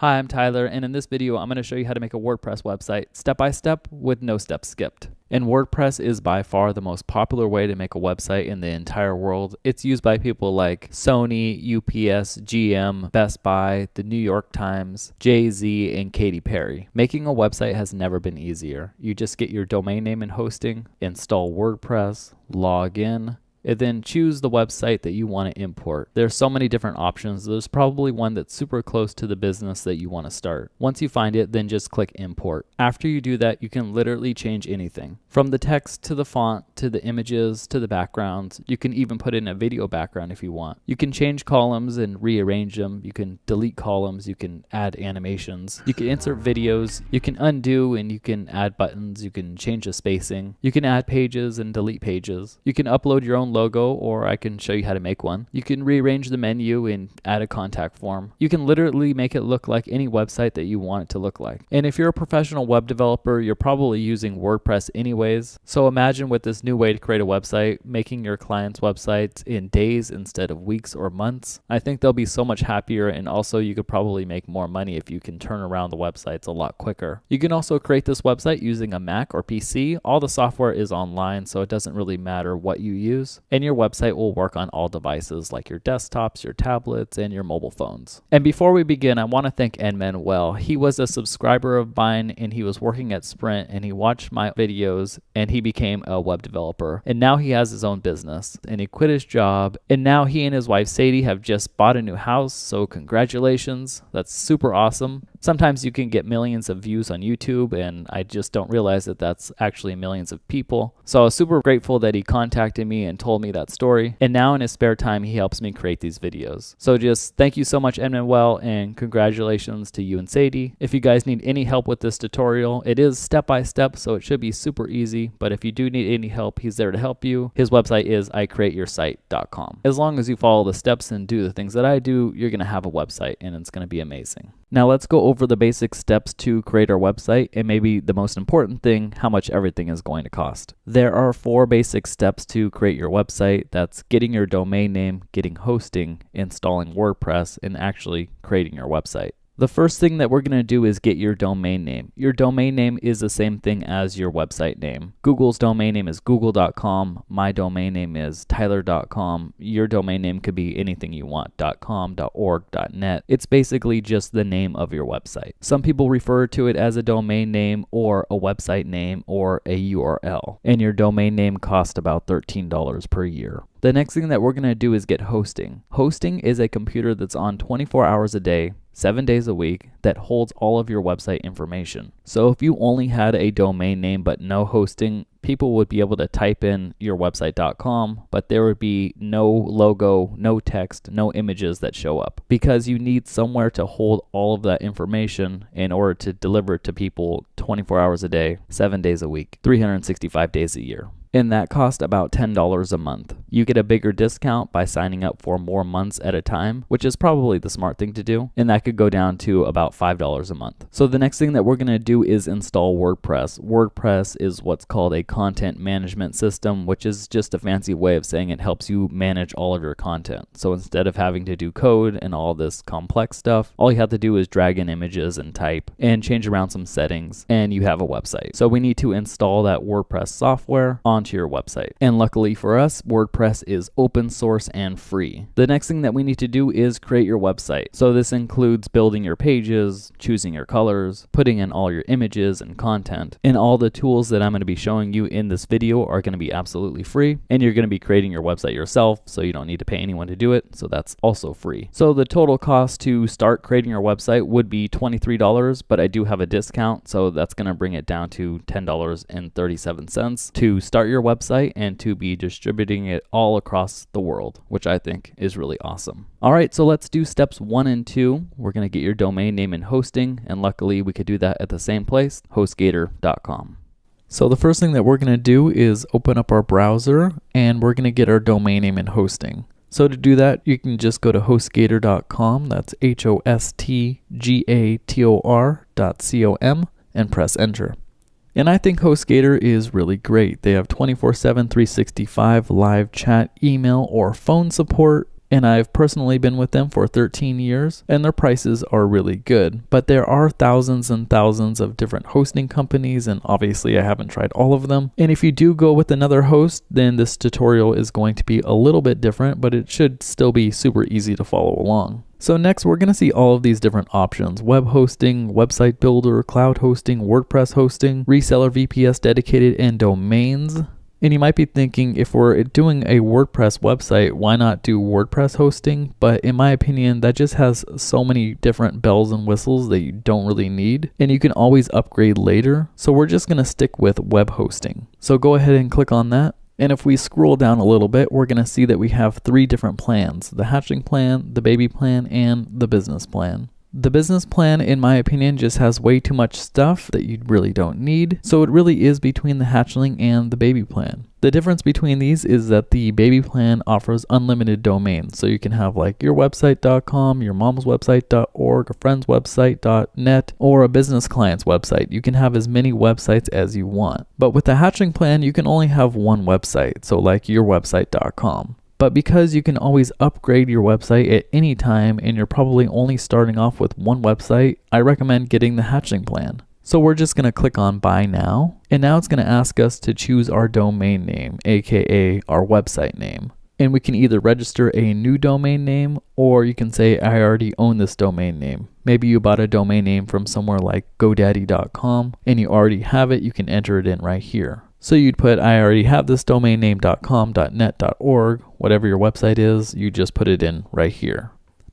Hi, I'm Tyler, and in this video, I'm going to show you how to make a WordPress website step by step with no steps skipped. And WordPress is by far the most popular way to make a website in the entire world. It's used by people like Sony, UPS, GM, Best Buy, the New York Times, Jay-Z, and Katy Perry. Making a website has never been easier. You just get your domain name and hosting, install WordPress, log in, and then choose the website that you want to import. There's so many different options. There's probably one that's super close to the business that you want to start. Once you find it, then just click import. After you do that, you can literally change anything. From the text to the font, to the images, to the backgrounds. You can even put in a video background if you want. You can change columns and rearrange them. You can delete columns. You can add animations. You can insert videos. You can undo and you can add buttons. You can change the spacing. You can add pages and delete pages. You can upload your own logo, or I can show you how to make one. You can rearrange the menu and add a contact form. You can literally make it look like any website that you want it to look like. And if you're a professional web developer, you're probably using WordPress anyways. So imagine with this new way to create a website, making your clients' websites in days instead of weeks or months. I think they'll be so much happier, and also you could probably make more money if you can turn around the websites a lot quicker. You can also create this website using a Mac or PC. All the software is online, so it doesn't really matter what you use. And your website will work on all devices like your desktops, your tablets, and your mobile phones. And before we begin, I want to thank Manuel. He was a subscriber of mine, and he was working at Sprint, and he watched my videos, and he became a web developer. And now he has his own business, and he quit his job, and now he and his wife Sadie have just bought a new house, so congratulations. That's super awesome. Sometimes you can get millions of views on YouTube, and I just don't realize that that's actually millions of people. So I was super grateful that he contacted me and told me that story. And now in his spare time, he helps me create these videos. So just thank you so much, Manuel, and congratulations to you and Sadie. If you guys need any help with this tutorial, it is step by step, so it should be super easy. But if you do need any help, he's there to help you. His website is icreateyoursite.com. As long as you follow the steps and do the things that I do, you're going to have a website, and it's going to be amazing. Now let's go over the basic steps to create our website, and maybe the most important thing, how much everything is going to cost. There are 4 basic steps to create your website. That's getting your domain name, getting hosting, installing WordPress, and actually creating your website. The first thing that we're going to do is get your domain name. Your domain name is the same thing as your website name. Google's domain name is google.com. My domain name is tyler.com. Your domain name could be anything you want, .com, .org, .net. It's basically just the name of your website. Some people refer to it as a domain name or a website name or a URL. And your domain name costs about $13 per year. The next thing that we're going to do is get hosting. Hosting is a computer that's on 24 hours a day, 7 days a week, that holds all of your website information. So if you only had a domain name but no hosting, people would be able to type in yourwebsite.com, but there would be no logo, no text, no images that show up, because you need somewhere to hold all of that information in order to deliver it to people 24 hours a day, 7 days a week, 365 days a year. And that costs about $10 a month. You get a bigger discount by signing up for more months at a time, which is probably the smart thing to do. And that could go down to about $5 a month. So the next thing that we're going to do is install WordPress. WordPress is what's called a content management system, which is just a fancy way of saying it helps you manage all of your content. So instead of having to do code and all this complex stuff, all you have to do is drag in images and type and change around some settings, and you have a website. So we need to install that WordPress software onto your website. And luckily for us, WordPress is open source and free. The next thing that we need to do is create your website. So this includes building your pages, choosing your colors, putting in all your images and content. And all the tools that I'm going to be showing you in this video are going to be absolutely free. And you're going to be creating your website yourself, so you don't need to pay anyone to do it. So that's also free. So the total cost to start creating your website would be $23, but I do have a discount, so that's going to bring it down to $10.37 to start your website and to be distributing it all across the world, which I think is really awesome. All right, so let's do steps 1 and 2. We're going to get your domain name and hosting, and luckily we could do that at the same place, hostgator.com. So the first thing that we're going to do is open up our browser, and we're going to get our domain name and hosting. So to do that, you can just go to hostgator.com, that's hostgator.com, and press enter. And I think HostGator is really great. They have 24/7, 365 live chat, email, or phone support. and I've personally been with them for 13 years, and their prices are really good. But there are thousands and thousands of different hosting companies, and obviously I haven't tried all of them. And if you do go with another host, then this tutorial is going to be a little bit different, but it should still be super easy to follow along. So next, we're going to see all of these different options: web hosting, website builder, cloud hosting, WordPress hosting, reseller, VPS dedicated, and domains. And you might be thinking, if we're doing a WordPress website, why not do WordPress hosting? But in my opinion, that just has so many different bells and whistles that you don't really need, and you can always upgrade later. So we're just going to stick with web hosting. So go ahead and click on that. And if we scroll down a little bit, we're going to see that we have 3 different plans: the hatchling plan, the baby plan, and the business plan. The business plan, in my opinion, just has way too much stuff that you really don't need, so it really is between the hatchling and the baby plan. The difference between these is that the baby plan offers unlimited domains, so you can have like your website.com, your mom's website.org, a friend's website.net, or a business client's website. You can have as many websites as you want. But with the hatchling plan, you can only have one website, so like your website.com. But because you can always upgrade your website at any time, and you're probably only starting off with one website, I recommend getting the hatchling plan. So we're just going to click on buy now, and now it's going to ask us to choose our domain name, aka our website name. And we can either register a new domain name, or you can say, I already own this domain name. Maybe you bought a domain name from somewhere like GoDaddy.com and you already have it, you can enter it in right here. So you'd put, I already have this domain name .com, .net, .org, whatever your website is, you just put it in right here.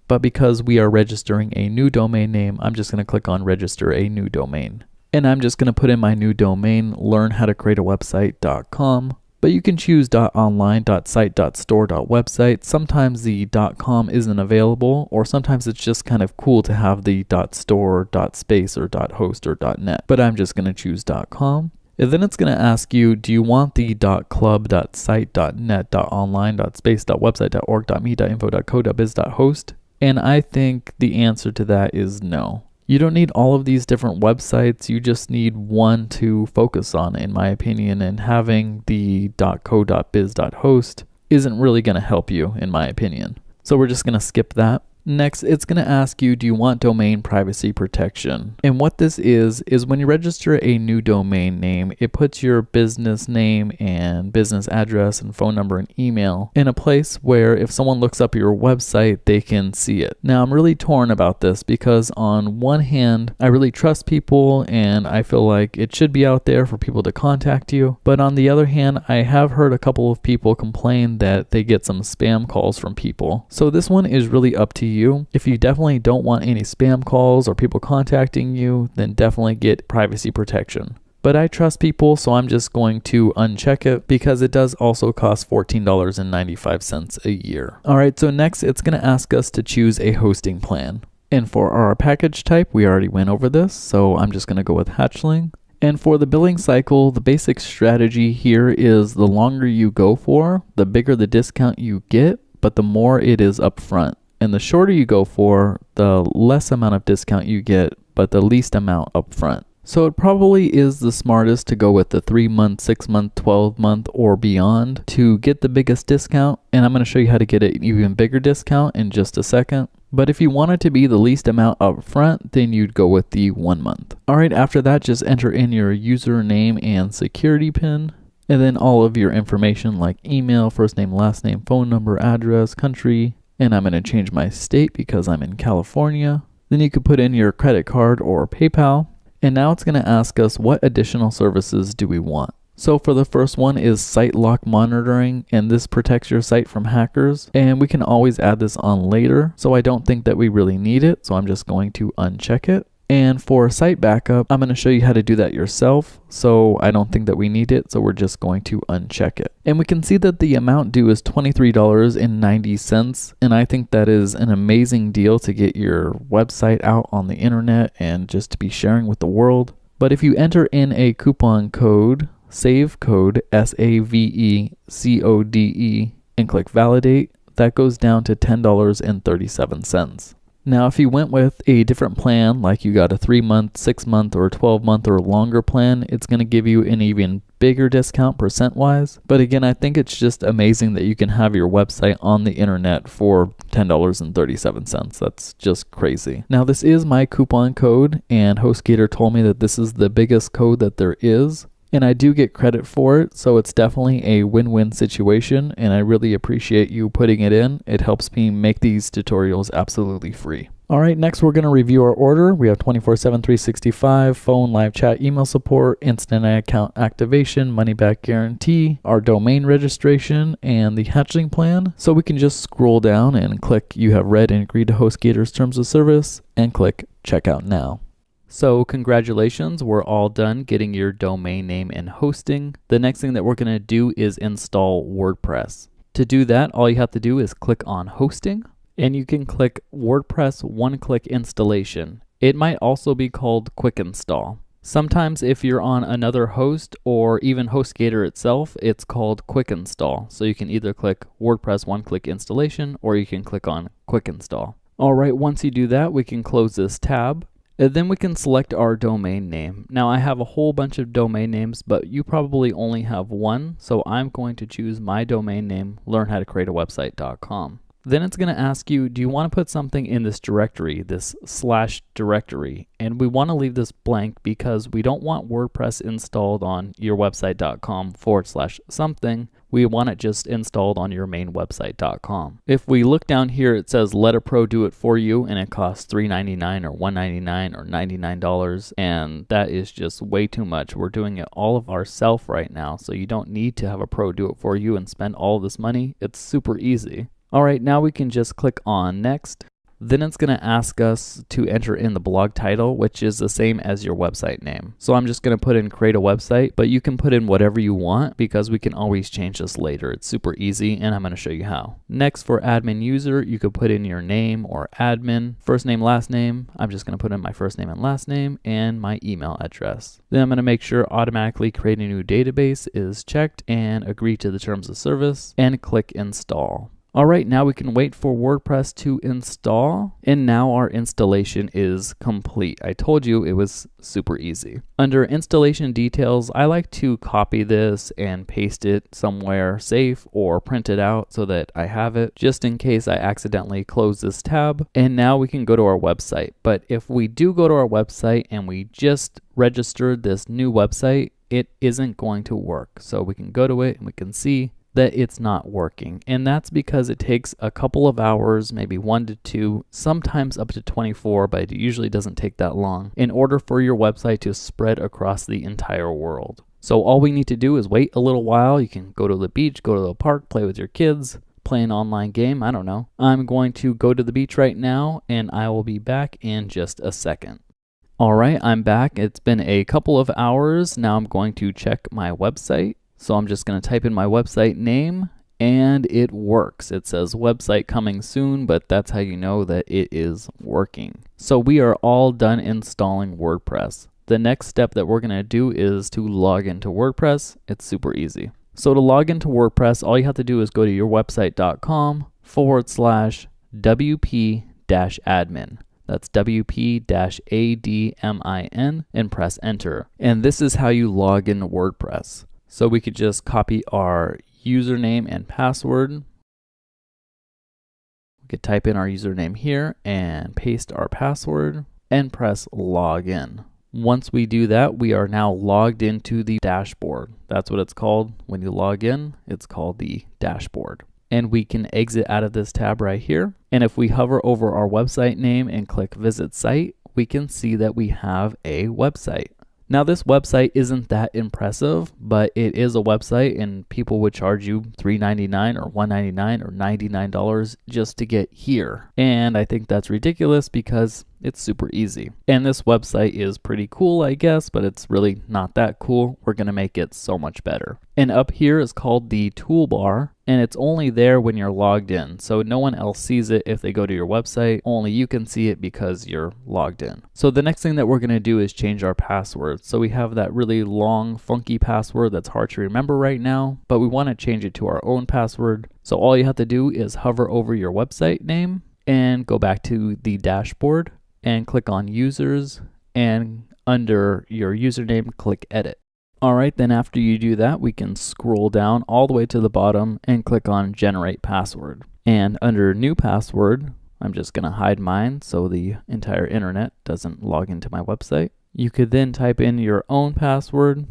But because we are registering a new domain name, I'm just going to click on register a new domain. And I'm just going to put in my new domain, learnhowtocreateawebsite.com. But you can choose .online, .site, .store, .website. Sometimes the .com isn't available, or sometimes it's just kind of cool to have the .store, .space, or .host, or .net. But I'm just going to choose .com. And then it's going to ask you, do you want the .club, .site, .net, .online, .space, .website, .org, .me, .info, .co, .biz, .host? And I think the answer to that is no. You don't need all of these different websites, you just need one to focus on, in my opinion, and having the .co, .biz, .host isn't really going to help you, in my opinion. So we're just going to skip that. Next, it's going to ask you, do you want domain privacy protection? And what this is when you register a new domain name, it puts your business name and business address and phone number and email in a place where if someone looks up your website, they can see it. Now, I'm really torn about this because on one hand, I really trust people and I feel like it should be out there for people to contact you. But on the other hand, I have heard a couple of people complain that they get some spam calls from people. So this one is really up to you. If you definitely don't want any spam calls or people contacting you, then definitely get privacy protection. But I trust people, so I'm just going to uncheck it because it does also cost $14.95 a year. Alright, so next it's going to ask us to choose a hosting plan. And for our package type, we already went over this, so I'm just going to go with hatchling. And for the billing cycle, the basic strategy here is the longer you go for, the bigger the discount you get, but the more it is upfront. And the shorter you go for, the less amount of discount you get, but the least amount up front. So it probably is the smartest to go with the 3-month, 6-month, 12-month, or beyond to get the biggest discount. And I'm going to show you how to get an even bigger discount in just a second. But if you want it to be the least amount up front, then you'd go with the 1 month. Alright, after that, just enter in your username and security PIN. And then all of your information like email, first name, last name, phone number, address, country. And I'm going to change my state because I'm in California. Then you could put in your credit card or PayPal. And now it's going to ask us what additional services do we want. So for the first one is site lock monitoring, and this protects your site from hackers. And we can always add this on later. So I don't think that we really need it. So I'm just going to uncheck it. And for site backup, I'm going to show you how to do that yourself. So I don't think that we need it. So we're just going to uncheck it. And we can see that the amount due is $23.90. And I think that is an amazing deal to get your website out on the internet and just to be sharing with the world. But if you enter in a coupon code, save code, SAVECODE, and click validate, that goes down to $10.37. Now, if you went with a different plan, like you got a 3-month, 6-month, or 12-month or longer plan, it's going to give you an even bigger discount percent-wise. But again, I think it's just amazing that you can have your website on the internet for $10.37. That's just crazy. Now, this is my coupon code, and HostGator told me that this is the biggest code that there is. And I do get credit for it, so it's definitely a win-win situation, and I really appreciate you putting it in. It helps me make these tutorials absolutely free. All right, next we're going to review our order. We have 24/7, 365, phone, live chat, email support, instant account activation, money back guarantee, our domain registration, and the hatchling plan. So we can just scroll down and click you have read and agreed to HostGator's terms of service, and click checkout now. So congratulations, we're all done getting your domain name and hosting. The next thing that we're going to do is install WordPress. To do that, all you have to do is click on hosting, and you can click WordPress one-click installation. It might also be called quick install. Sometimes if you're on another host or even HostGator itself, it's called quick install. So you can either click WordPress one-click installation or you can click on quick install. All right, once you do that, we can close this tab. And then we can select our domain name. Now I have a whole bunch of domain names, but you probably only have one, so I'm going to choose my domain name, learnhowtocreateawebsite.com. Then it's going to ask you, do you want to put something in this directory, this / directory? And we want to leave this blank because we don't want WordPress installed on yourwebsite.com / something. We want it just installed on your main website.com. If we look down here, it says let a pro do it for you, and it costs $3.99 or $1.99 or $99, and that is just way too much. We're doing it all of ourselves right now, so you don't need to have a pro do it for you and spend all this money. It's super easy. All right, now we can just click on next. Then it's going to ask us to enter in the blog title, which is the same as your website name. So I'm just going to put in create a website, but you can put in whatever you want because we can always change this later. It's super easy, and I'm going to show you how. Next, for admin user, you could put in your name or admin, first name, last name. I'm just going to put in my first name and last name and my email address. Then I'm going to make sure automatically create a new database is checked and agree to the terms of service and click install. All right, now we can wait for WordPress to install, and now our installation is complete. I told you it was super easy. Under installation details, I like to copy this and paste it somewhere safe or print it out so that I have it just in case I accidentally close this tab. And now we can go to our website. But if we do go to our website and we just registered this new website, it isn't going to work. So we can go to it and we can see that it's not working, and that's because it takes a couple of hours, maybe 1 to 2, sometimes up to 24, but it usually doesn't take that long, in order for your website to spread across the entire world. So all we need to do is wait a little while. You can go to the beach, go to the park, play with your kids, play an online game, I don't know. I'm going to go to the beach right now, and I will be back in just a second. All right, I'm back. It's been a couple of hours. Now I'm going to check my website. So I'm just going to type in my website name, and it works. It says website coming soon, but that's how you know that it is working. So we are all done installing WordPress. The next step that we're going to do is to log into WordPress. It's super easy. So to log into WordPress, all you have to do is go to yourwebsite.com /WP-admin. That's WP-ADMIN, and press enter. And this is how you log into WordPress. So we could just copy our username and password. We could type in our username here and paste our password and press login. Once we do that, we are now logged into the dashboard. That's what it's called. When you log in, it's called the dashboard. And we can exit out of this tab right here. And if we hover over our website name and click visit site, we can see that we have a website. Now this website isn't that impressive, but it is a website, and people would charge you $3.99 or $1.99 or $99 just to get here. And I think that's ridiculous because it's super easy. And this website is pretty cool, I guess, but it's really not that cool. We're going to make it so much better. And up here is called the toolbar, and it's only there when you're logged in. So no one else sees it if they go to your website. Only you can see it because you're logged in. So the next thing that we're going to do is change our password. So we have that really long, funky password that's hard to remember right now, but we want to change it to our own password. So all you have to do is hover over your website name and go back to the dashboard and click on users, and under your username, click edit. All right, then after you do that, we can scroll down all the way to the bottom and click on generate password. And under new password, I'm just gonna hide mine so the entire internet doesn't log into my website. You could then type in your own password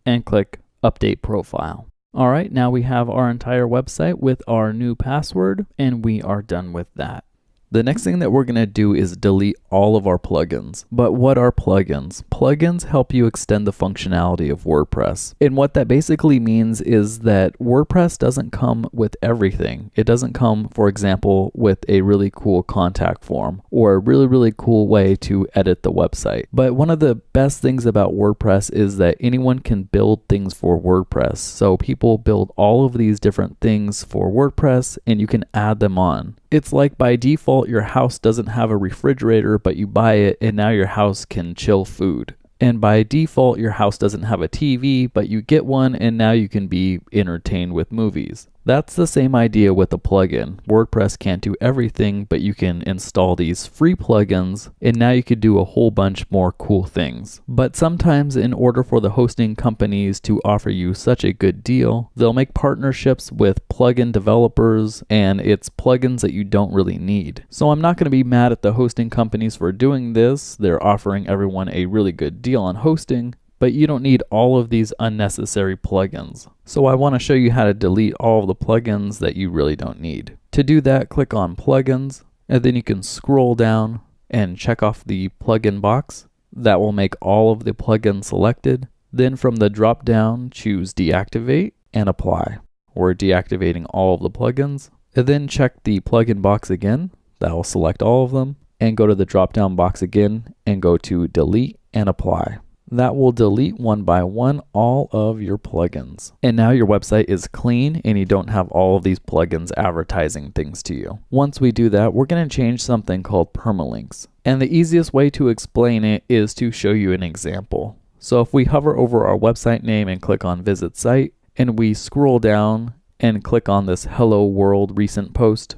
and click update profile. All right, now we have our entire website with our new password, and we are done with that. The next thing that we're going to do is delete all of our plugins. But what are plugins? Plugins help you extend the functionality of WordPress. And what that basically means is that WordPress doesn't come with everything. It doesn't come, for example, with a really cool contact form or a really cool way to edit the website. But one of the best things about WordPress is that anyone can build things for WordPress. So people build all of these different things for WordPress and you can add them on. It's like by default, your house doesn't have a refrigerator, but you buy it and now your house can chill food. And by default, your house doesn't have a TV, but you get one and now you can be entertained with movies. That's the same idea with a plugin. WordPress can't do everything, but you can install these free plugins and now you could do a whole bunch more cool things. But sometimes in order for the hosting companies to offer you such a good deal, they'll make partnerships with plugin developers and it's plugins that you don't really need. So I'm not going to be mad at the hosting companies for doing this. They're offering everyone a really good deal on hosting, but you don't need all of these unnecessary plugins. So I want to show you how to delete all of the plugins that you really don't need. To do that, click on plugins, and then you can scroll down and check off the plugin box. That will make all of the plugins selected. Then from the drop down, choose deactivate and apply. We're deactivating all of the plugins. And then check the plugin box again. That will select all of them. And go to the drop down box again and go to delete and apply. That will delete one by one all of your plugins. And now your website is clean and you don't have all of these plugins advertising things to you. Once we do that, we're going to change something called permalinks. And the easiest way to explain it is to show you an example. So if we hover over our website name and click on visit site, and we scroll down and click on this hello world recent post,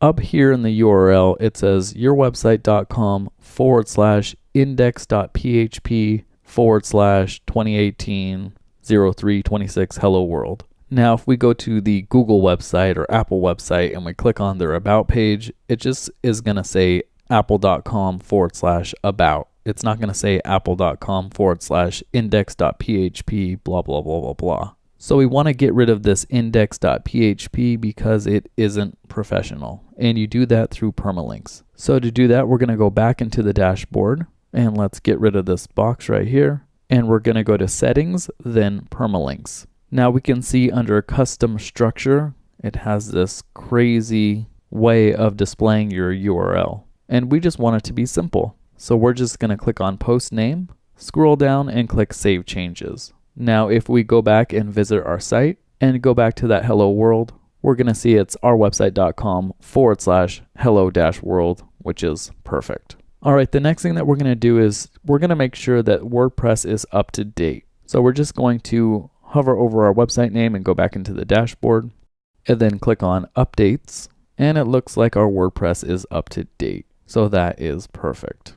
up here in the URL, it says yourwebsite.com/index.php/2018-0326 hello world. Now, if we go to the Google website or Apple website and we click on their about page, it just is going to say apple.com/about. It's not going to say apple.com/index.php blah, blah, blah, blah, blah. So we want to get rid of this index.php because it isn't professional. And you do that through permalinks. So to do that, we're going to go back into the dashboard and let's get rid of this box right here. And we're going to go to settings, then permalinks. Now we can see under custom structure, it has this crazy way of displaying your URL. And we just want it to be simple. So we're just going to click on post name, scroll down and click save changes. Now, if we go back and visit our site and go back to that hello world, we're going to see it's ourwebsite.com/hello-world, which is perfect. All right, the next thing that we're going to do is we're going to make sure that WordPress is up to date. So we're just going to hover over our website name and go back into the dashboard and then click on updates. And it looks like our WordPress is up to date. So that is perfect.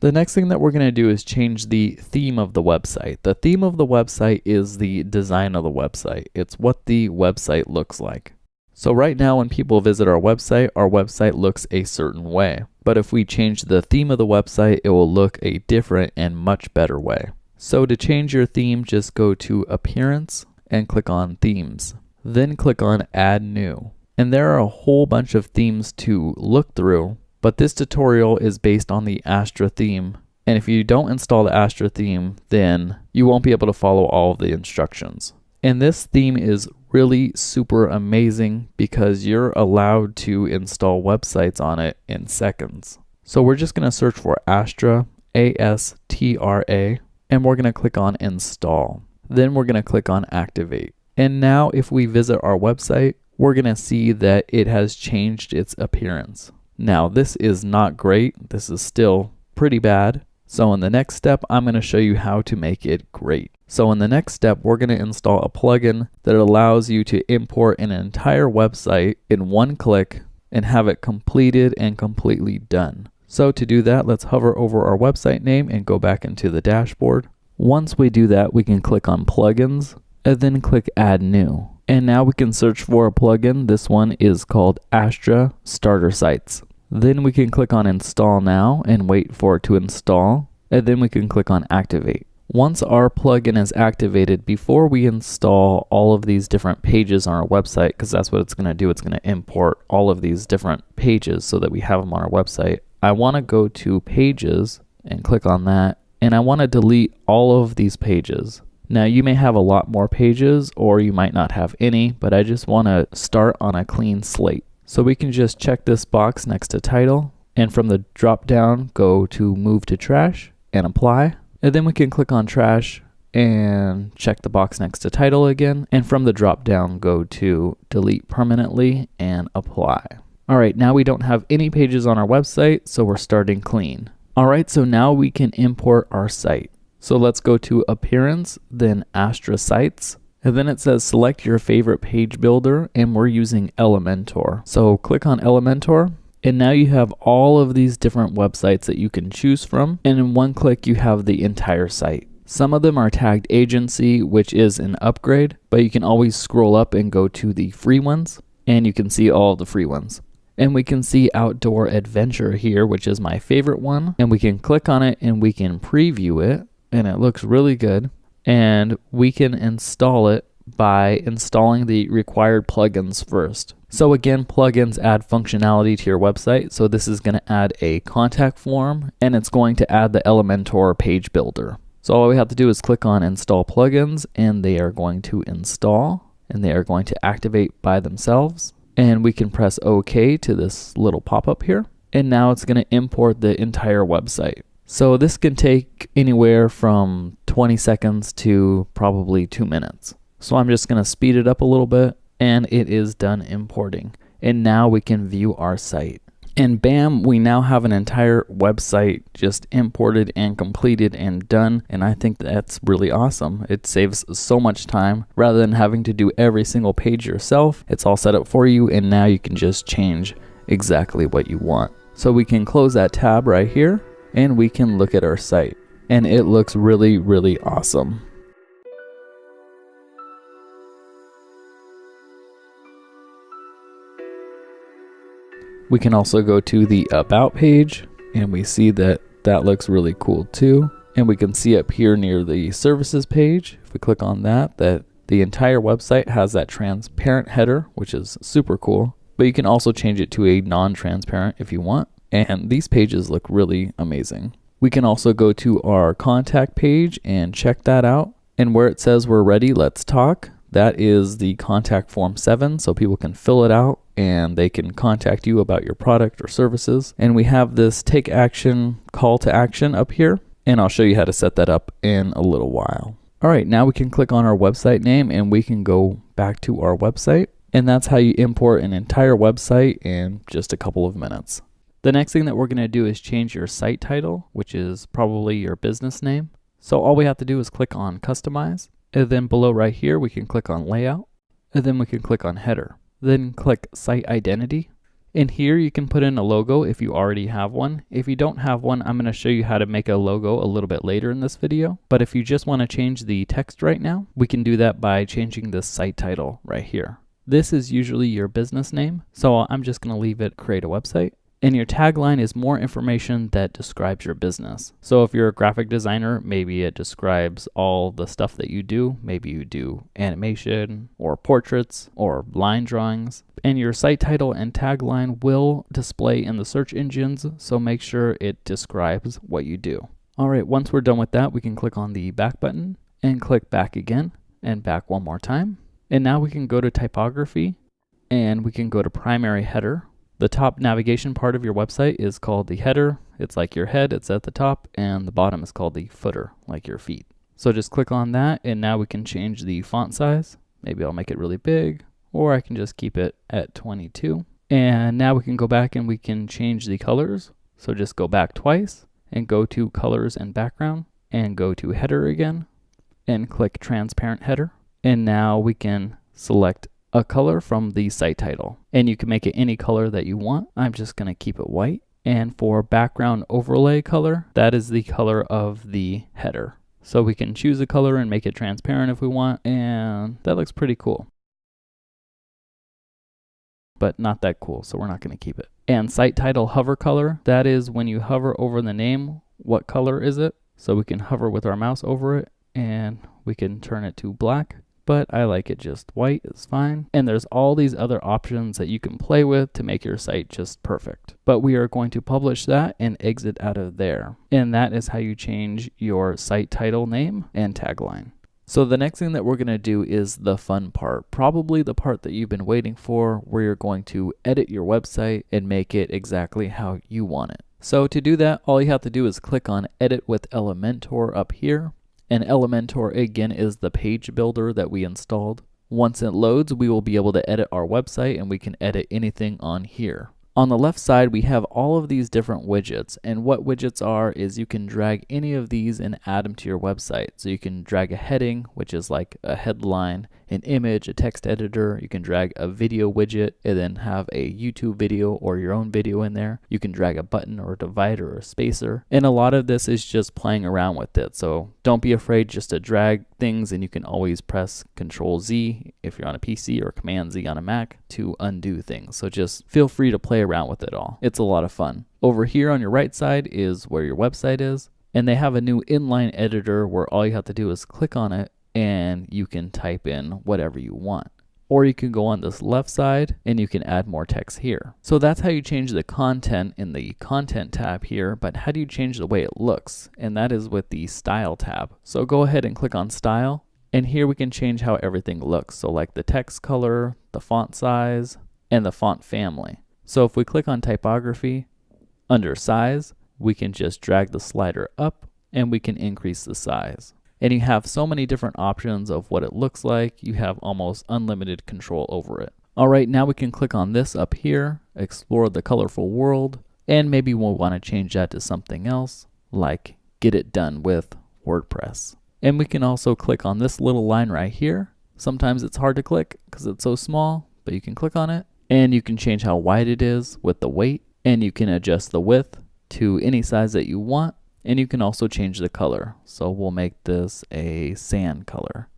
The next thing that we're going to do is change the theme of the website. The theme of the website is the design of the website. It's what the website looks like. So right now when people visit our website looks a certain way. But if we change the theme of the website, it will look a different and much better way. So to change your theme, just go to Appearance and click on Themes. Then click on Add New. And there are a whole bunch of themes to look through. But this tutorial is based on the Astra theme. And if you don't install the Astra theme, then you won't be able to follow all of the instructions. And this theme is really super amazing because you're allowed to install websites on it in seconds. So we're just going to search for Astra, A-S-T-R-A, and we're going to click on Install. Then we're going to click on Activate. And now if we visit our website, we're going to see that it has changed its appearance. Now this is not great. This is still pretty bad. So in the next step, I'm going to show you how to make it great. So in the next step, we're going to install a plugin that allows you to import an entire website in one click. and have it completed and completely done. So to do that, let's hover over our website name and go back into the dashboard. Once we do that, we can click on plugins and then click add new. And now we can search for a plugin. This one is called Astra Starter Sites. Then we can click on install now and wait for it to install. And then we can click on activate. Once our plugin is activated, before we install all of these different pages on our website, because that's what it's going to do, it's going to import all of these different pages so that we have them on our website. I want to go to pages and click on that, and I want to delete all of these pages. Now you may have a lot more pages or you might not have any, but I just want to start on a clean slate. So we can just check this box next to title, and from the drop down go to move to trash and apply. And then we can click on trash and check the box next to title again. And from the drop down, go to delete permanently and apply. All right, now we don't have any pages on our website, so we're starting clean. All right, so now we can import our site. So let's go to appearance, then Astra Sites. And then it says select your favorite page builder, and we're using Elementor. So click on Elementor. And now you have all of these different websites that you can choose from. And in one click, you have the entire site. Some of them are tagged agency, which is an upgrade, but you can always scroll up and go to the free ones, and you can see all the free ones. And we can see outdoor adventure here, which is my favorite one. And we can click on it and we can preview it, and it looks really good. And we can install it by installing the required plugins first. So again, plugins add functionality to your website. So this is going to add a contact form, and it's going to add the Elementor page builder. So all we have to do is click on install plugins, and they are going to install, and they are going to activate by themselves. And we can press OK to this little pop-up here. And now it's going to import the entire website. So this can take anywhere from 20 seconds to probably 2 minutes. So I'm just going to speed it up a little bit, and it is done importing. And now we can view our site. And bam, we now have an entire website just imported and completed and done. And I think that's really awesome. It saves so much time rather than having to do every single page yourself. It's all set up for you, and now you can just change exactly what you want. So we can close that tab right here, and we can look at our site. And it looks really, really awesome. We can also go to the About page, and we see that that looks really cool too. And we can see up here near the Services page, if we click on that, that the entire website has that transparent header, which is super cool. But you can also change it to a non-transparent if you want. And these pages look really amazing. We can also go to our contact page and check that out. And where it says we're ready, let's talk, that is the contact form 7, so people can fill it out and they can contact you about your product or services. And we have this take action call to action up here, and I'll show you how to set that up in a little while. All right, now we can click on our website name and we can go back to our website. And that's how you import an entire website in just a couple of minutes. The next thing that we're going to do is change your site title, which is probably your business name. So all we have to do is click on Customize, and then below right here we can click on Layout, and then we can click on Header. Then click Site Identity. In here you can put in a logo if you already have one. If you don't have one, I'm going to show you how to make a logo a little bit later in this video. But if you just want to change the text right now, we can do that by changing the site title right here. This is usually your business name, so I'm just going to leave it create a website. And your tagline is more information that describes your business. So if you're a graphic designer, maybe it describes all the stuff that you do. Maybe you do animation or portraits or line drawings. And your site title and tagline will display in the search engines, so make sure it describes what you do. All right, once we're done with that, we can click on the back button and click back again and back one more time. And now we can go to typography and we can go to primary header. The top navigation part of your website is called the header. It's like your head, it's at the top, and the bottom is called the footer, like your feet. So just click on that, and now we can change the font size. Maybe I'll make it really big, or I can just keep it at 22. And now we can go back and we can change the colors. So just go back twice and go to colors and background and go to header again and click transparent header. And now we can select a color from the site title. And you can make it any color that you want. I'm just going to keep it white. And for background overlay color, that is the color of the header. So we can choose a color and make it transparent if we want, and that looks pretty cool. But not that cool, so we're not going to keep it. And site title hover color, that is when you hover over the name, what color is it? So we can hover with our mouse over it, and we can turn it to black. But I like it just white, it's fine. And there's all these other options that you can play with to make your site just perfect. But we are going to publish that and exit out of there. And that is how you change your site title name and tagline. So the next thing that we're going to do is the fun part, probably the part that you've been waiting for, where you're going to edit your website and make it exactly how you want it. So to do that, all you have to do is click on Edit with Elementor up here. And Elementor, again, is the page builder that we installed. Once it loads, we will be able to edit our website, and we can edit anything on here. On the left side, we have all of these different widgets, and what widgets are is you can drag any of these and add them to your website. So you can drag a heading, which is like a headline, an image, a text editor. You can drag a video widget and then have a YouTube video or your own video in there. You can drag a button or a divider or a spacer. And a lot of this is just playing around with it. So don't be afraid just to drag things, and you can always press Control Z if you're on a PC or Command Z on a Mac to undo things. So just feel free to play around with it all. It's a lot of fun. Over here on your right side is where your website is. And they have a new inline editor where all you have to do is click on it and you can type in whatever you want. Or you can go on this left side and you can add more text here. So that's how you change the content in the content tab here, but how do you change the way it looks? And that is with the style tab. So go ahead and click on style, and here we can change how everything looks. So like the text color, the font size, and the font family. So if we click on typography, under size, we can just drag the slider up and we can increase the size. And you have so many different options of what it looks like. You have almost unlimited control over it. All right, now we can click on this up here, explore the colorful world, and maybe we'll want to change that to something else, like get it done with WordPress. And we can also click on this little line right here. Sometimes it's hard to click because it's so small, but you can click on it, and you can change how wide it is with the weight, and you can adjust the width to any size that you want. And you can also change the color. So we'll make this a sand color.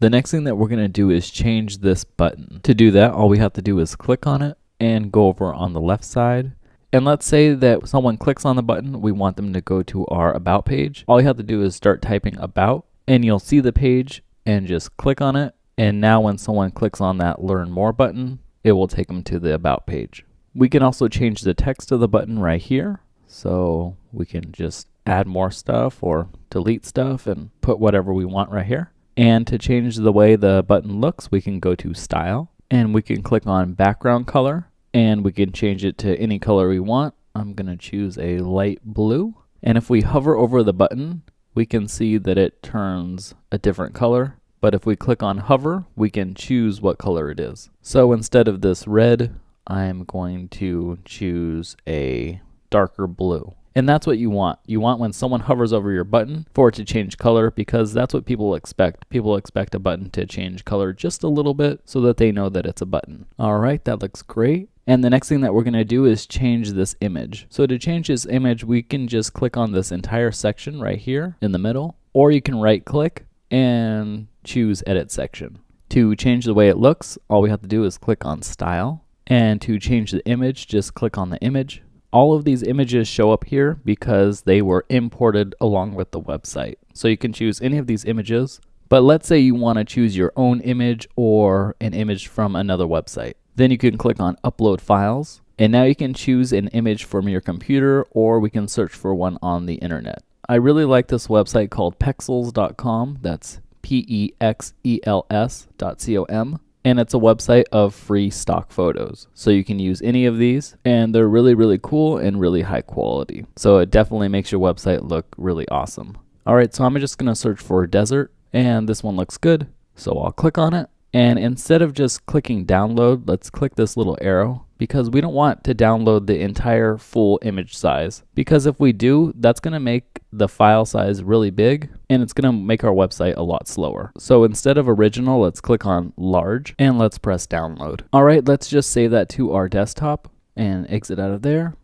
The next thing that we're going to do is change this button. To do that, all we have to do is click on it and go over on the left side. And let's say that someone clicks on the button, we want them to go to our About page. All you have to do is start typing About, and you'll see the page and just click on it. And now when someone clicks on that Learn More button, it will take them to the About page. We can also change the text of the button right here. So we can just add more stuff or delete stuff and put whatever we want right here. And to change the way the button looks, we can go to Style, and we can click on Background Color, and we can change it to any color we want. I'm going to choose a light blue. And if we hover over the button, we can see that it turns a different color. But if we click on hover, we can choose what color it is. So instead of this red, I'm going to choose a darker blue. And that's what you want. You want when someone hovers over your button for it to change color, because that's what people expect. People expect a button to change color just a little bit so that they know that it's a button. All right, that looks great. And the next thing that we're going to do is change this image. So to change this image, we can just click on this entire section right here in the middle, or you can right click and choose Edit Section. To change the way it looks, all we have to do is click on Style. And to change the image, just click on the image. All of these images show up here because they were imported along with the website. So you can choose any of these images, but let's say you want to choose your own image or an image from another website. Then you can click on Upload Files, and now you can choose an image from your computer, or we can search for one on the internet. I really like this website called pexels.com. That's PEXELS.com. And it's a website of free stock photos. So you can use any of these, and they're really, really cool and really high quality. So it definitely makes your website look really awesome. All right, so I'm just gonna search for desert, and this one looks good. So I'll click on it. And instead of just clicking download, let's click this little arrow, because we don't want to download the entire full image size. Because if we do, that's gonna make the file size really big, and it's going to make our website a lot slower. So instead of original, let's click on large and let's press download. All right, let's just save that to our desktop and exit out of there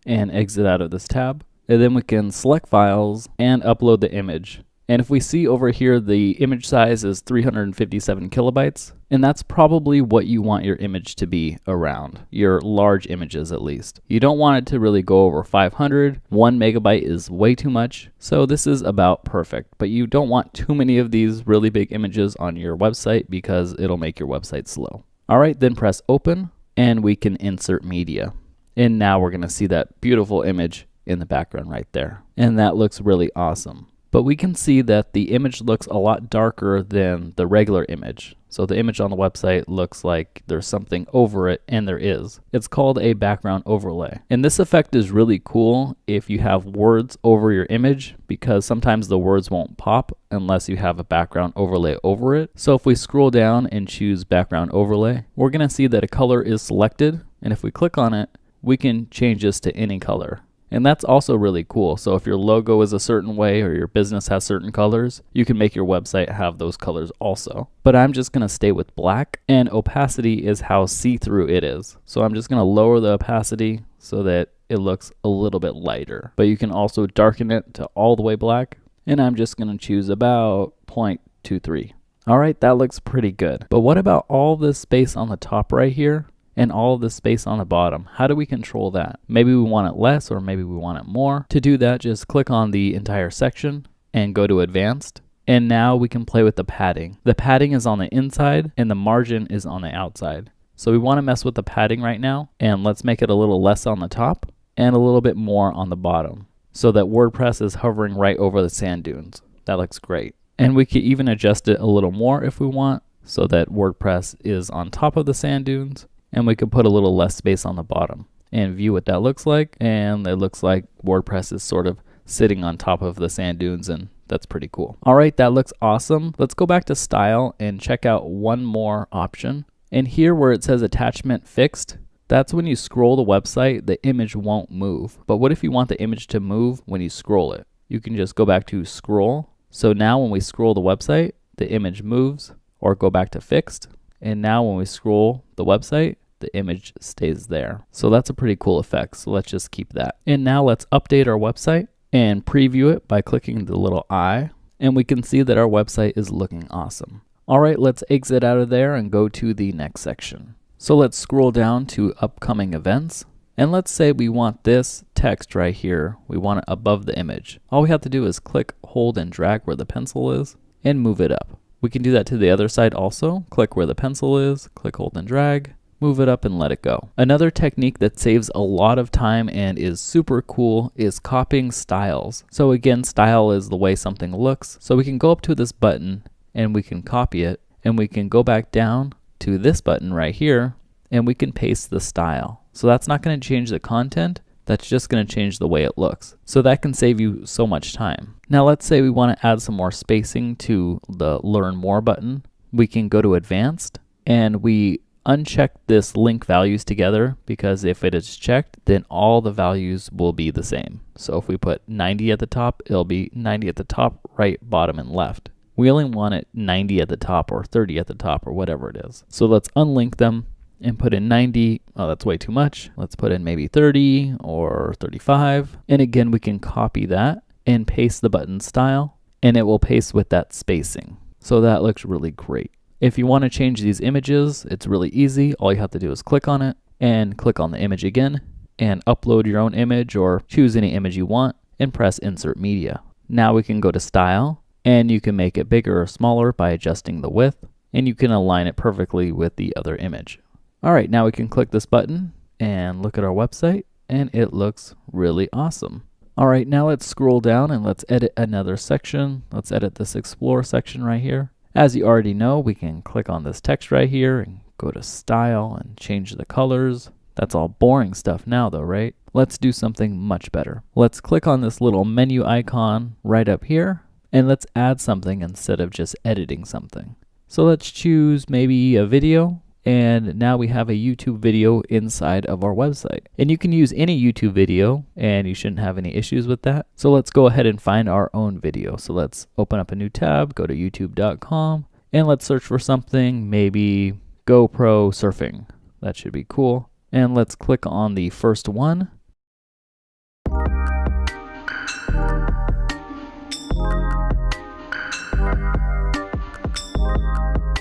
and exit out of this tab. And then we can select files and upload the image. And if we see over here, the image size is 357 kilobytes, and that's probably what you want your image to be around, your large images at least. You don't want it to really go over 500. 1 megabyte is way too much, so this is about perfect. But you don't want too many of these really big images on your website because it'll make your website slow. All right, then press open, and we can insert media. And now we're gonna see that beautiful image in the background right there. And that looks really awesome. But we can see that the image looks a lot darker than the regular image. So the image on the website looks like there's something over it, and there is. It's called a background overlay. And this effect is really cool if you have words over your image, because sometimes the words won't pop unless you have a background overlay over it. So if we scroll down and choose background overlay, we're gonna see that a color is selected. And if we click on it, we can change this to any color. And that's also really cool. So if your logo is a certain way or your business has certain colors, you can make your website have those colors also. But I'm just gonna stay with black, and opacity is how see-through it is. So I'm just gonna lower the opacity so that it looks a little bit lighter. But you can also darken it to all the way black. And I'm just gonna choose about 0.23. All right, that looks pretty good. But what about all this space on the top right here? And all of the space on the bottom? How do we control that? Maybe we want it less, or maybe we want it more. To do that, just click on the entire section and go to advanced. And now we can play with the padding. The padding is on the inside and the margin is on the outside. So we want to mess with the padding right now, and let's make it a little less on the top and a little bit more on the bottom so that WordPress is hovering right over the sand dunes. That looks great. And we could even adjust it a little more if we want so that WordPress is on top of the sand dunes. And we could put a little less space on the bottom and view what that looks like. And it looks like WordPress is sort of sitting on top of the sand dunes, and that's pretty cool. All right, that looks awesome. Let's go back to style and check out one more option. And here where it says attachment fixed, that's when you scroll the website, the image won't move. But what if you want the image to move when you scroll it? You can just go back to scroll. So now when we scroll the website, the image moves, or go back to fixed. And now when we scroll the website, the image stays there. So that's a pretty cool effect. So let's just keep that. And now let's update our website and preview it by clicking the little eye. And we can see that our website is looking awesome. All right, let's exit out of there and go to the next section. So let's scroll down to upcoming events. And let's say we want this text right here. We want it above the image. All we have to do is click, hold, and drag where the pencil is and move it up. We can do that to the other side also. Click where the pencil is, click, hold, and drag, move it up and let it go. Another technique that saves a lot of time and is super cool is copying styles. So again, style is the way something looks. So we can go up to this button and we can copy it, and we can go back down to this button right here and we can paste the style. So that's not going to change the content. That's just going to change the way it looks. So that can save you so much time. Now let's say we want to add some more spacing to the Learn More button. We can go to Advanced and we uncheck this link values together, because if it is checked, then all the values will be the same. So if we put 90 at the top, it'll be 90 at the top, right, bottom, and left. We only want it 90 at the top or 30 at the top or whatever it is. So let's unlink them and put in 90. Oh, that's way too much. Let's put in maybe 30 or 35. And again, we can copy that and paste the button style, and it will paste with that spacing. So that looks really great. If you want to change these images, it's really easy. All you have to do is click on it and click on the image again and upload your own image or choose any image you want and press Insert Media. Now we can go to Style, and you can make it bigger or smaller by adjusting the width, and you can align it perfectly with the other image. All right, now we can click this button and look at our website, and it looks really awesome. All right, now let's scroll down and let's edit another section. Let's edit this Explore section right here. As you already know, we can click on this text right here and go to Style and change the colors. That's all boring stuff now though, right? Let's do something much better. Let's click on this little menu icon right up here, and let's add something instead of just editing something. So let's choose maybe a video, And now we have a YouTube video inside of our website. And you can use any YouTube video and you shouldn't have any issues with that. So let's go ahead and find our own video. So let's open up a new tab, go to youtube.com, and let's search for something, maybe GoPro surfing. That should be cool. And let's click on the first one.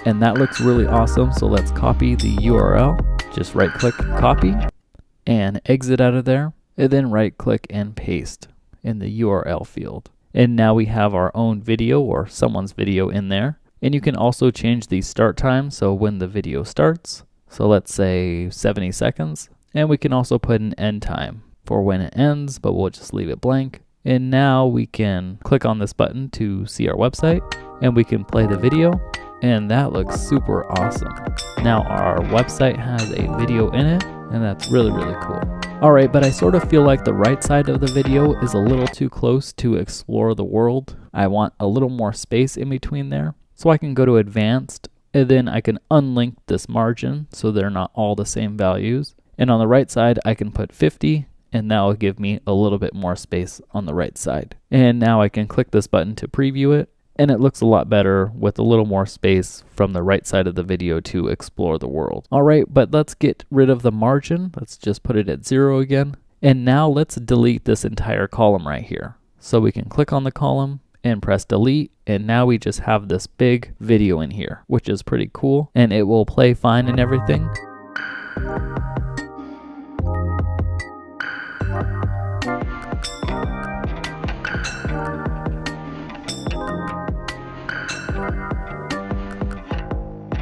And that looks really awesome. So let's copy the URL. Just right click, copy, and exit out of there. And then right click and paste in the URL field. And now we have our own video or someone's video in there. And you can also change the start time. So when the video starts, so let's say 70 seconds. And we can also put an end time for when it ends, but we'll just leave it blank. And now we can click on this button to see our website, and we can play the video. And that looks super awesome. Now our website has a video in it, and that's really, really cool. All right, but I sort of feel like the right side of the video is a little too close to explore the world. I want a little more space in between there. So I can go to advanced, and then I can unlink this margin so they're not all the same values. And on the right side, I can put 50, and that will give me a little bit more space on the right side. And now I can click this button to preview it. And it looks a lot better with a little more space from the right side of the video to explore the world. All right, but let's get rid of the margin. Let's just put it at 0 again. And now let's delete this entire column right here. So we can click on the column and press delete. And now we just have this big video in here, which is pretty cool. And it will play fine and everything.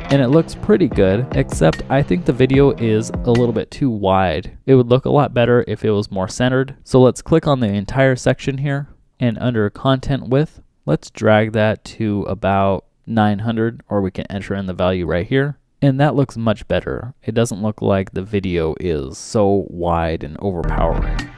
And it looks pretty good, except I think the video is a little bit too wide. It would look a lot better if it was more centered. So let's click on the entire section here, and under content width, let's drag that to about 900, or we can enter in the value right here. And that looks much better. It doesn't look like the video is so wide and overpowering.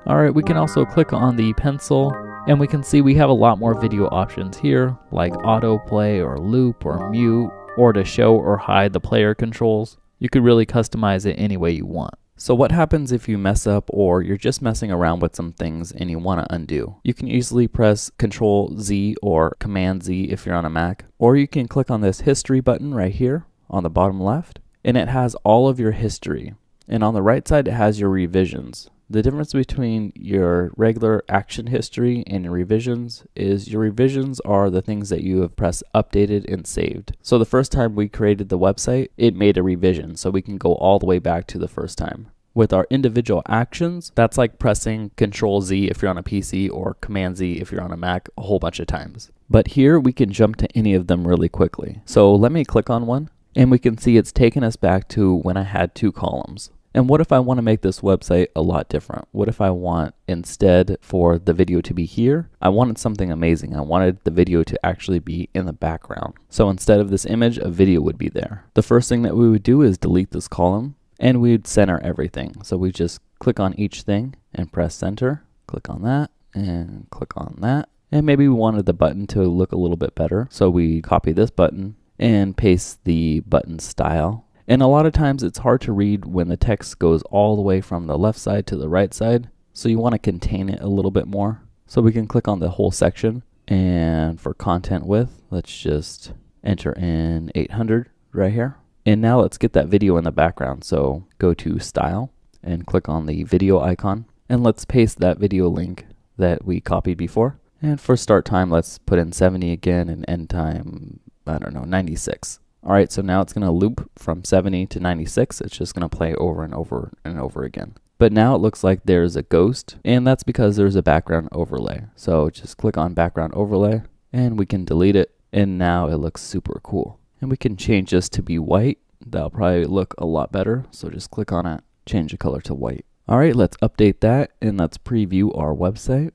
All right, we can also click on the pencil, and we can see we have a lot more video options here, like autoplay or loop or mute, or to show or hide the player controls. You could really customize it any way you want. So what happens if you mess up or you're just messing around with some things and you want to undo? You can easily press Control Z or Command Z if you're on a Mac, or you can click on this history button right here on the bottom left, and it has all of your history. And on the right side, it has your revisions. The difference between your regular action history and your revisions is your revisions are the things that you have pressed updated and saved. So the first time we created the website, it made a revision, so we can go all the way back to the first time. With our individual actions, that's like pressing Control Z if you're on a PC or Command Z if you're on a Mac a whole bunch of times. But here we can jump to any of them really quickly. So let me click on one, and we can see it's taken us back to when I had 2 columns. And what if I want to make this website a lot different? What if I want, instead for the video to be here, I wanted something amazing. I wanted the video to actually be in the background. So instead of this image, a video would be there. The first thing that we would do is delete this column, and we'd center everything. So we just click on each thing and press center, click on that, and click on that. And maybe we wanted the button to look a little bit better. So we copy this button and paste the button style. And a lot of times it's hard to read when the text goes all the way from the left side to the right side. So you want to contain it a little bit more. So we can click on the whole section. And for content width, let's just enter in 800 right here. And now let's get that video in the background. So go to style and click on the video icon. And let's paste that video link that we copied before. And for start time, let's put in 70 again, and end time, I don't know, 96. All right, so now it's going to loop from 70 to 96. It's just going to play over and over and over again. But now it looks like there's a ghost, and that's because there's a background overlay. So just click on background overlay, and we can delete it, and now it looks super cool. And we can change this to be white. That'll probably look a lot better. So just click on it, change the color to white. All right, let's update that, and let's preview our website.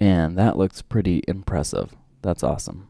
And that looks pretty impressive. That's awesome.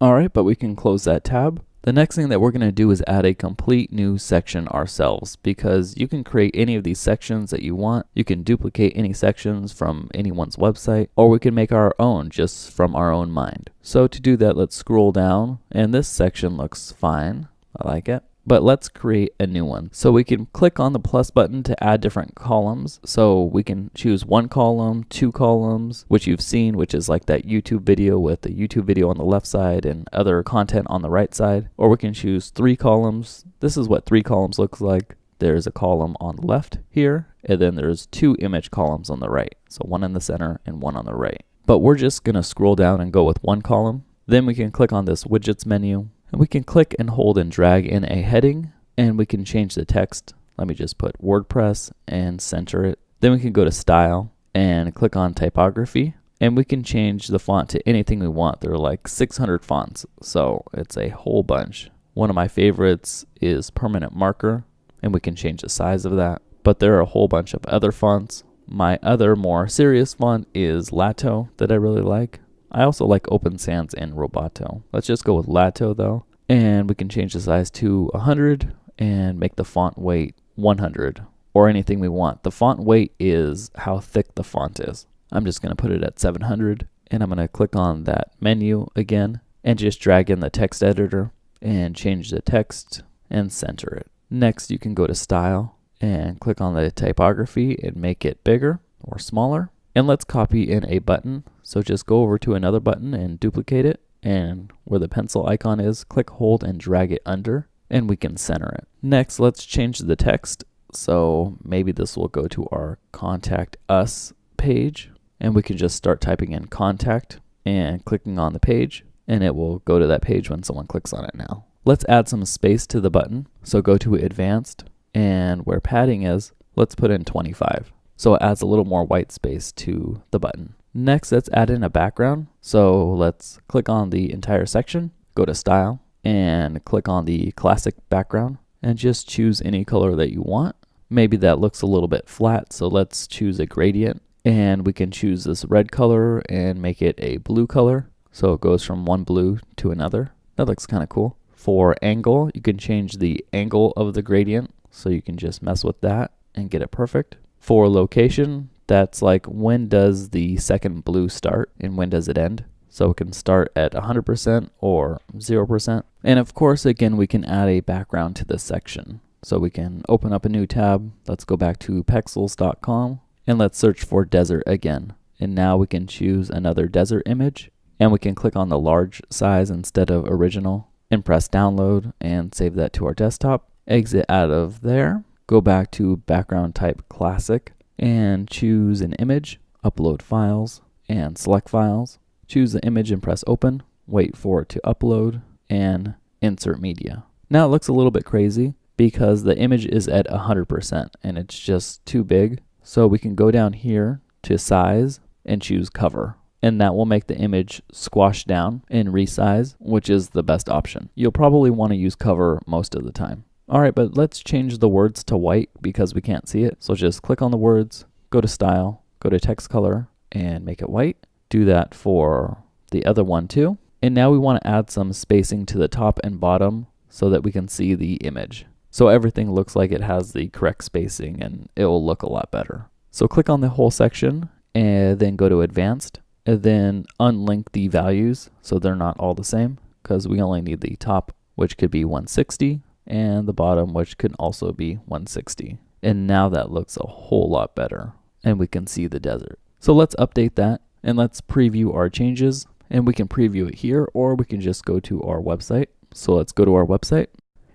Alright, but we can close that tab. The next thing that we're going to do is add a complete new section ourselves, because you can create any of these sections that you want. You can duplicate any sections from anyone's website, or we can make our own just from our own mind. So to do that, let's scroll down, and this section looks fine. I like it. But let's create a new one. So we can click on the plus button to add different columns. So we can choose 1 column, 2 columns, which you've seen, which is like that YouTube video with the YouTube video on the left side and other content on the right side. Or we can choose 3 columns. This is what 3 columns looks like. There's a column on the left here, and then there's 2 image columns on the right. So 1 in the center and 1 on the right. But we're just gonna scroll down and go with 1 column. Then we can click on this widgets menu. And we can click and hold and drag in a heading, and we can change the text. Let me just put WordPress and center it. Then we can go to style and click on typography, and we can change the font to anything we want. There are like 600 fonts, so it's a whole bunch. One of my favorites is permanent marker, and we can change the size of that. But there are a whole bunch of other fonts. My other more serious font is Lato that I really like. I also like Open Sans and Roboto. Let's just go with Lato though. And we can change the size to 100 and make the font weight 100 or anything we want. The font weight is how thick the font is. I'm just going to put it at 700, and I'm going to click on that menu again and just drag in the text editor and change the text and center it. Next, you can go to style and click on the typography and make it bigger or smaller. And let's copy in a button. So just go over to another button and duplicate it. And where the pencil icon is, click, hold, and drag it under, and we can center it. Next, let's change the text. So maybe this will go to our Contact Us page, and we can just start typing in contact and clicking on the page, and it will go to that page when someone clicks on it now. Let's add some space to the button. So go to Advanced, and where padding is, let's put in 25. So it adds a little more white space to the button. Next, let's add in a background. So let's click on the entire section, go to style, and click on the classic background, and just choose any color that you want. Maybe that looks a little bit flat, so let's choose a gradient, and we can choose this red color and make it a blue color. So it goes from one blue to another. That looks kind of cool. For angle, you can change the angle of the gradient, so you can just mess with that and get it perfect. For location, that's like when does the second blue start and when does it end. So it can start at 100% or 0%. And of course, again, we can add a background to this section. So we can open up a new tab. Let's go back to pexels.com and let's search for desert again. And now we can choose another desert image, and we can click on the large size instead of original and press download and save that to our desktop. Exit out of there. Go back to background type classic and choose an image, upload files, and select files. Choose the image and press open, wait for it to upload, and insert media. Now it looks a little bit crazy because the image is at 100% and it's just too big. So we can go down here to size and choose cover, and that will make the image squash down and resize, which is the best option. You'll probably want to use cover most of the time. Alright, but let's change the words to white because we can't see it. So just click on the words, go to style, go to text color, and make it white. Do that for the other one too. And now we want to add some spacing to the top and bottom so that we can see the image. So everything looks like it has the correct spacing and it will look a lot better. So click on the whole section and then go to advanced and then unlink the values so they're not all the same, because we only need the top, which could be 160. And the bottom, which can also be 160. And now that looks a whole lot better, and we can see the desert. So let's update that, and let's preview our changes, and we can preview it here, or we can just go to our website. So let's go to our website,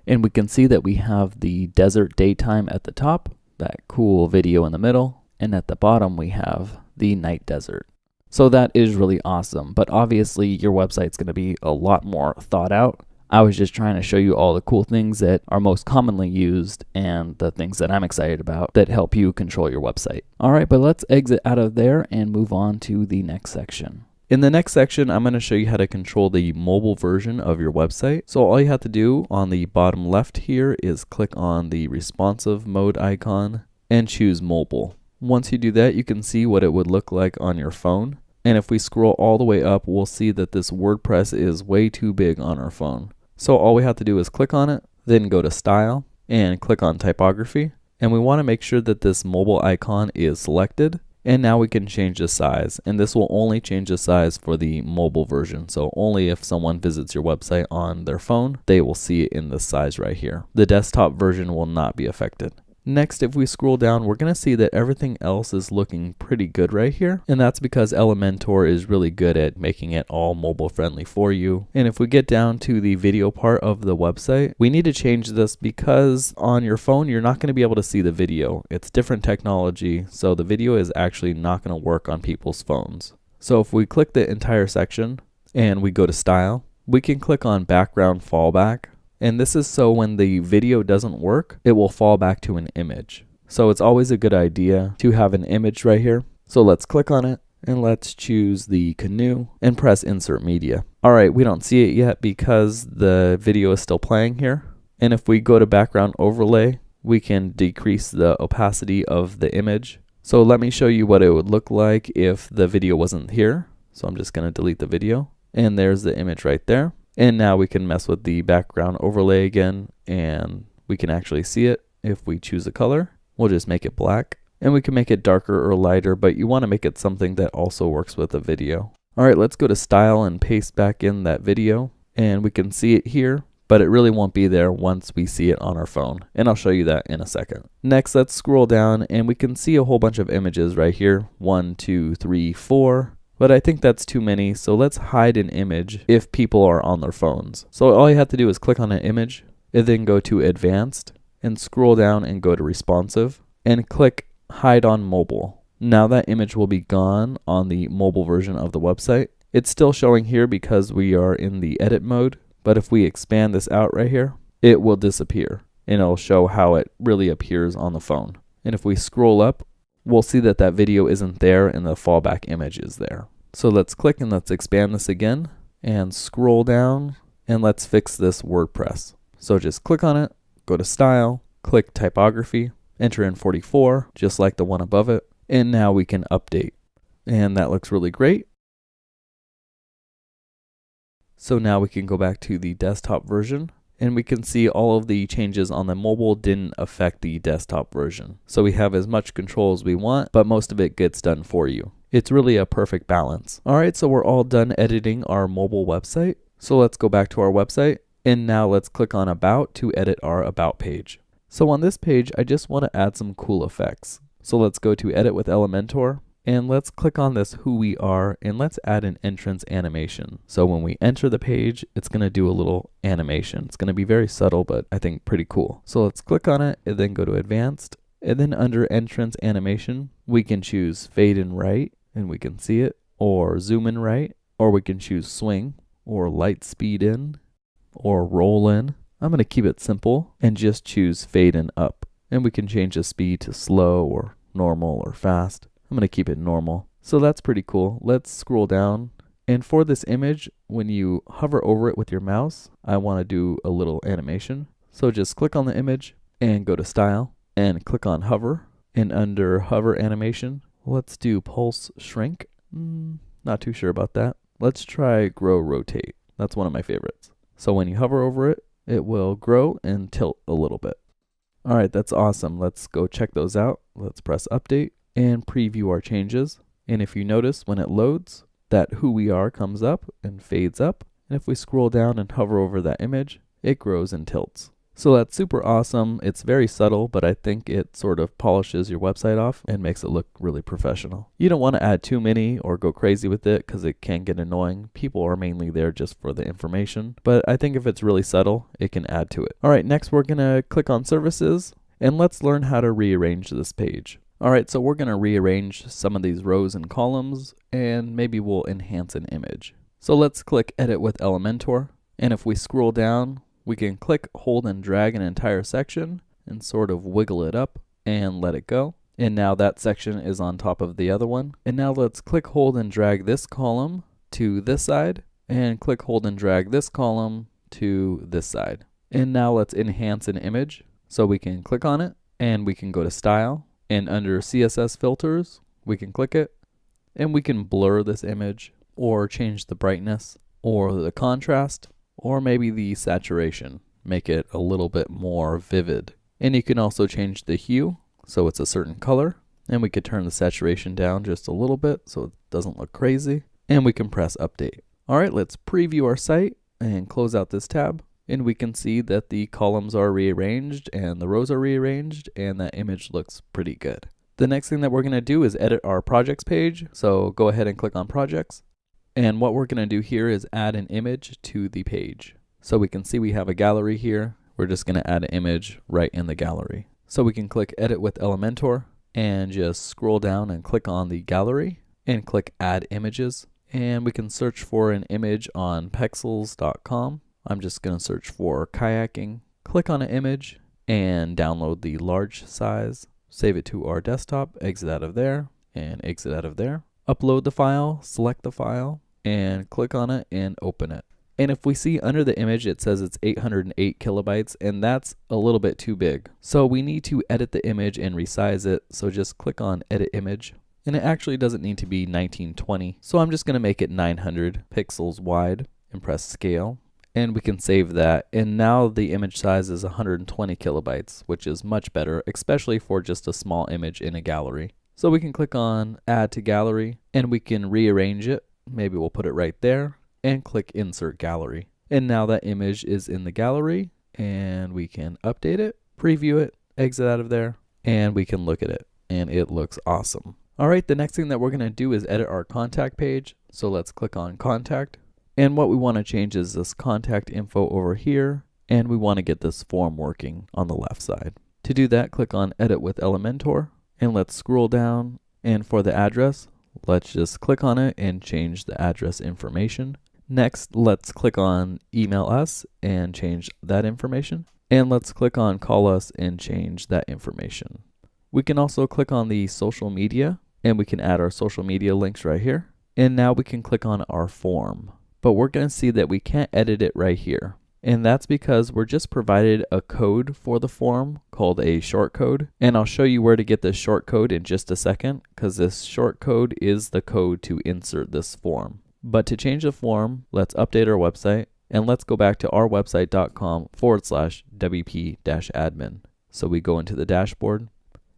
and we can see that we have the desert daytime at the top, that cool video in the middle, and at the bottom we have the night desert. So that is really awesome, but obviously your website's going to be a lot more thought out. I was just trying to show you all the cool things that are most commonly used and the things that I'm excited about that help you control your website. All right, but let's exit out of there and move on to the next section. In the next section, I'm going to show you how to control the mobile version of your website. So all you have to do on the bottom left here is click on the responsive mode icon and choose mobile. Once you do that, you can see what it would look like on your phone. And if we scroll all the way up, we'll see that this WordPress is way too big on our phone. So all we have to do is click on it, then go to Style and click on Typography. And we want to make sure that this mobile icon is selected. And now we can change the size, and this will only change the size for the mobile version. So only if someone visits your website on their phone, they will see it in this size right here. The desktop version will not be affected. Next, if we scroll down, we're going to see that everything else is looking pretty good right here. And that's because Elementor is really good at making it all mobile friendly for you. And if we get down to the video part of the website, we need to change this because on your phone, you're not going to be able to see the video. It's different technology, so the video is actually not going to work on people's phones. So if we click the entire section and we go to Style, we can click on Background Fallback. And this is so when the video doesn't work, it will fall back to an image. So it's always a good idea to have an image right here. So let's click on it and let's choose the canoe and press Insert Media. All right, we don't see it yet because the video is still playing here. And if we go to Background Overlay, we can decrease the opacity of the image. So let me show you what it would look like if the video wasn't here. So I'm just going to delete the video. And there's the image right there. And now we can mess with the background overlay again, and we can actually see it. If we choose a color, we'll just make it black, and we can make it darker or lighter, but you want to make it something that also works with a video. All right, let's go to Style and paste back in that video, and we can see it here, but it really won't be there once we see it on our phone, and I'll show you that in a second. Next, let's scroll down, and we can see a whole bunch of images right here. 1, 2, 3, 4. But I think that's too many, so let's hide an image if people are on their phones. So all you have to do is click on an image, and then go to Advanced, and scroll down and go to Responsive, and click Hide on Mobile. Now that image will be gone on the mobile version of the website. It's still showing here because we are in the edit mode, but if we expand this out right here, it will disappear, and it'll show how it really appears on the phone. And if we scroll up, we'll see that that video isn't there and the fallback image is there. So let's click and let's expand this again and scroll down and let's fix this WordPress. So just click on it, go to Style, click Typography, enter in 44, just like the one above it, and now we can update. And that looks really great. So now we can go back to the desktop version. And we can see all of the changes on the mobile didn't affect the desktop version. So we have as much control as we want, but most of it gets done for you. It's really a perfect balance. All right, so we're all done editing our mobile website. So let's go back to our website. And now let's click on About to edit our About page. So on this page, I just want to add some cool effects. So let's go to Edit with Elementor. And let's click on this Who We Are, and let's add an entrance animation. So when we enter the page, it's going to do a little animation. It's going to be very subtle, but I think pretty cool. So let's click on it and then go to Advanced. And then under Entrance Animation, we can choose Fade in Right, and we can see it, or Zoom in Right, or we can choose Swing, or Light Speed In, or Roll In. I'm going to keep it simple and just choose Fade in Up. And we can change the speed to slow or normal or fast. I'm going to keep it normal. So that's pretty cool. Let's scroll down. And for this image, when you hover over it with your mouse, I want to do a little animation. So just click on the image and go to Style and click on Hover. And under Hover Animation, let's do Pulse Shrink. Not too sure about that. Let's try Grow Rotate. That's one of my favorites. So when you hover over it, it will grow and tilt a little bit. All right, that's awesome. Let's go check those out. Let's press Update and preview our changes. And if you notice when it loads, that Who We Are comes up and fades up. And if we scroll down and hover over that image, it grows and tilts. So that's super awesome. It's very subtle, but I think it sort of polishes your website off and makes it look really professional. You don't want to add too many or go crazy with it because it can get annoying. People are mainly there just for the information, but I think if it's really subtle, it can add to it. All right, next we're going to click on Services and let's learn how to rearrange this page. All right, so we're going to rearrange some of these rows and columns, and maybe we'll enhance an image. So let's click Edit with Elementor, and if we scroll down, we can click, hold, and drag an entire section and sort of wiggle it up and let it go. And now that section is on top of the other one. And now let's click, hold, and drag this column to this side, and click, hold, and drag this column to this side. And now let's enhance an image. So we can click on it, and we can go to Style. And under CSS filters, we can click it and we can blur this image or change the brightness or the contrast or maybe the saturation, make it a little bit more vivid. And you can also change the hue so it's a certain color, and we could turn the saturation down just a little bit so it doesn't look crazy, and we can press update. All right, let's preview our site and close out this tab, and we can see that the columns are rearranged and the rows are rearranged, and that image looks pretty good. The next thing that we're going to do is edit our projects page. So go ahead and click on projects. And what we're going to do here is add an image to the page. So we can see we have a gallery here. We're just going to add an image right in the gallery. So we can click edit with Elementor and just scroll down and click on the gallery and click add images. And we can search for an image on pexels.com. I'm just going to search for kayaking. Click on an image and download the large size. Save it to our desktop, exit out of there, and exit out of there. Upload the file, select the file, and click on it and open it. And if we see under the image, it says it's 808 kilobytes, and that's a little bit too big. So we need to edit the image and resize it. So just click on edit image. And it actually doesn't need to be 1920. So I'm just going to make it 900 pixels wide and press scale. And we can save that. And now the image size is 120 kilobytes, which is much better, especially for just a small image in a gallery. So we can click on add to gallery and we can rearrange it. Maybe we'll put it right there and click insert gallery. And now that image is in the gallery, and we can update it, preview it, exit out of there, and we can look at it, and it looks awesome. All right, the next thing that we're going to do is edit our contact page. So let's click on contact. And what we want to change is this contact info over here, and we want to get this form working on the left side. To do that, click on edit with Elementor, and let's scroll down, and for the address, let's just click on it and change the address information. Next, let's click on email us and change that information. And let's click on call us and change that information. We can also click on the social media, and we can add our social media links right here. And now we can click on our form. But we're going to see that we can't edit it right here. And that's because we're just provided a code for the form called a short code. And I'll show you where to get this short code in just a second, because this short code is the code to insert this form. But to change the form, let's update our website, and let's go back to ourwebsite.com/wp-admin. So we go into the dashboard,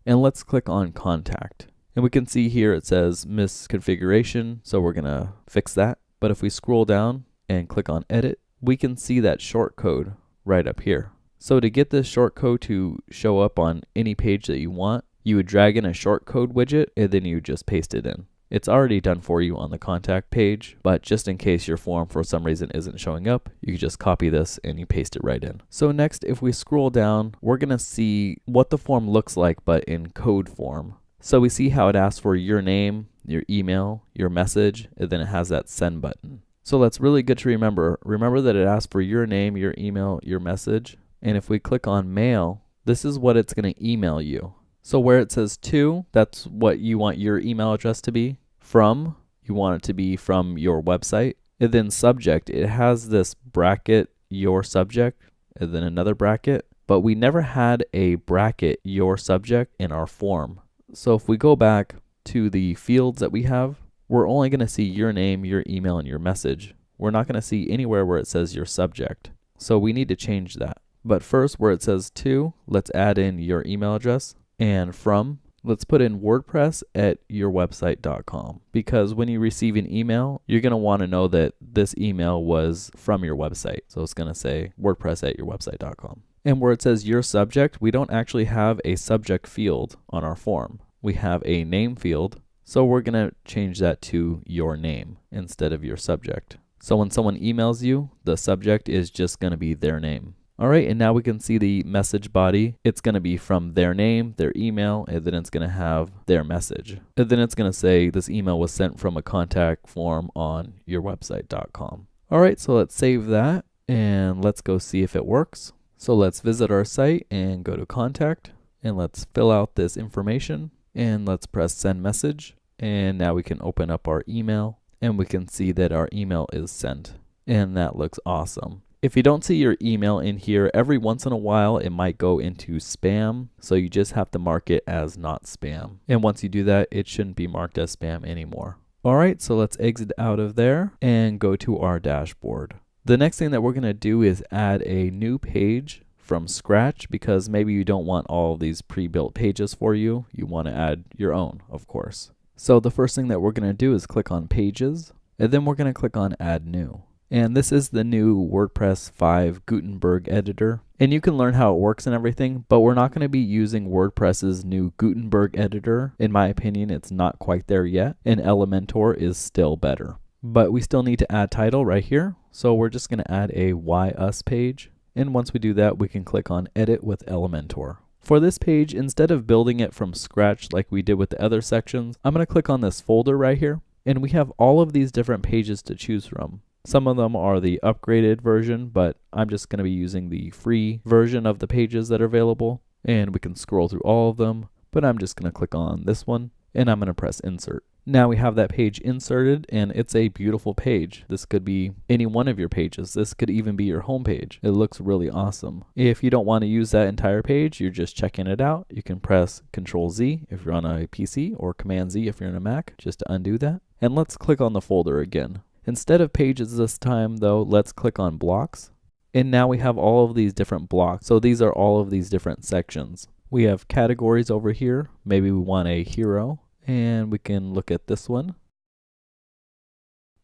and let's click on contact. And we can see here it says misconfiguration, so we're going to fix that. But if we scroll down and click on edit, we can see that short code right up here. So to get this short code to show up on any page that you want, you would drag in a short code widget and then you just paste it in. It's already done for you on the contact page, but just in case your form for some reason isn't showing up, you can just copy this and you paste it right in. So next, if we scroll down, we're going to see what the form looks like, but in code form. So we see how it asks for your name, your email, your message, and then it has that send button. So that's really good to remember. Remember that it asks for your name, your email, your message. And if we click on mail, this is what it's going to email you. So where it says to, that's what you want your email address to be. From, you want it to be from your website. And then subject, it has this bracket, your subject, and then another bracket. But we never had a bracket, your subject, in our form. So if we go back to the fields that we have, we're only going to see your name, your email, and your message. We're not going to see anywhere where it says your subject. So we need to change that. But first, where it says to, let's add in your email address. And from, let's put in WordPress at yourwebsite.com. Because when you receive an email, you're going to want to know that this email was from your website. So it's going to say WordPress at yourwebsite.com. And where it says your subject, we don't actually have a subject field on our form. We have a name field. So we're going to change that to your name instead of your subject. So when someone emails you, the subject is just going to be their name. All right, and now we can see the message body. It's going to be from their name, their email, and then it's going to have their message. And then it's going to say this email was sent from a contact form on yourwebsite.com. All right, so let's save that and let's go see if it works. So let's visit our site and go to contact, and let's fill out this information, and let's press send message. And now we can open up our email and we can see that our email is sent, and that looks awesome. If you don't see your email in here, every once in a while it might go into spam, so you just have to mark it as not spam. And once you do that, it shouldn't be marked as spam anymore. All right, so let's exit out of there and go to our dashboard. The next thing that we're going to do is add a new page from scratch, because maybe you don't want all of these pre-built pages for you. You want to add your own, of course. So the first thing that we're going to do is click on Pages, and then we're going to click on Add New. And this is the new WordPress 5 Gutenberg editor. And you can learn how it works and everything, but we're not going to be using WordPress's new Gutenberg editor. In my opinion, it's not quite there yet, and Elementor is still better. But we still need to add title right here. So we're just going to add a Why Us page. And once we do that, we can click on Edit with Elementor. For this page, instead of building it from scratch like we did with the other sections, I'm going to click on this folder right here. And we have all of these different pages to choose from. Some of them are the upgraded version, but I'm just going to be using the free version of the pages that are available. And we can scroll through all of them, but I'm just going to click on this one and I'm going to press Insert. Now we have that page inserted, and it's a beautiful page. This could be any one of your pages. This could even be your home page. It looks really awesome. If you don't want to use that entire page, you're just checking it out, you can press Control Z if you're on a PC or Command Z if you're on a Mac, just to undo that. And let's click on the folder again. Instead of pages this time though, let's click on blocks. And now we have all of these different blocks. So these are all of these different sections. We have categories over here. Maybe we want a hero. And we can look at this one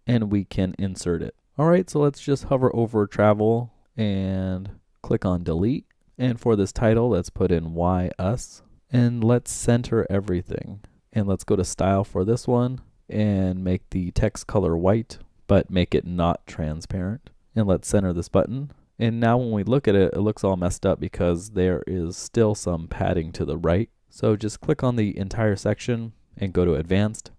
and we can insert it. All right, so let's just hover over travel and click on delete. And for this title, let's put in Why Us, and let's center everything. And let's go to style for this one and make the text color white, but make it not transparent. And let's center this button. And now when we look at it, it looks all messed up because there is still some padding to the right. So just click on the entire section and go to advanced,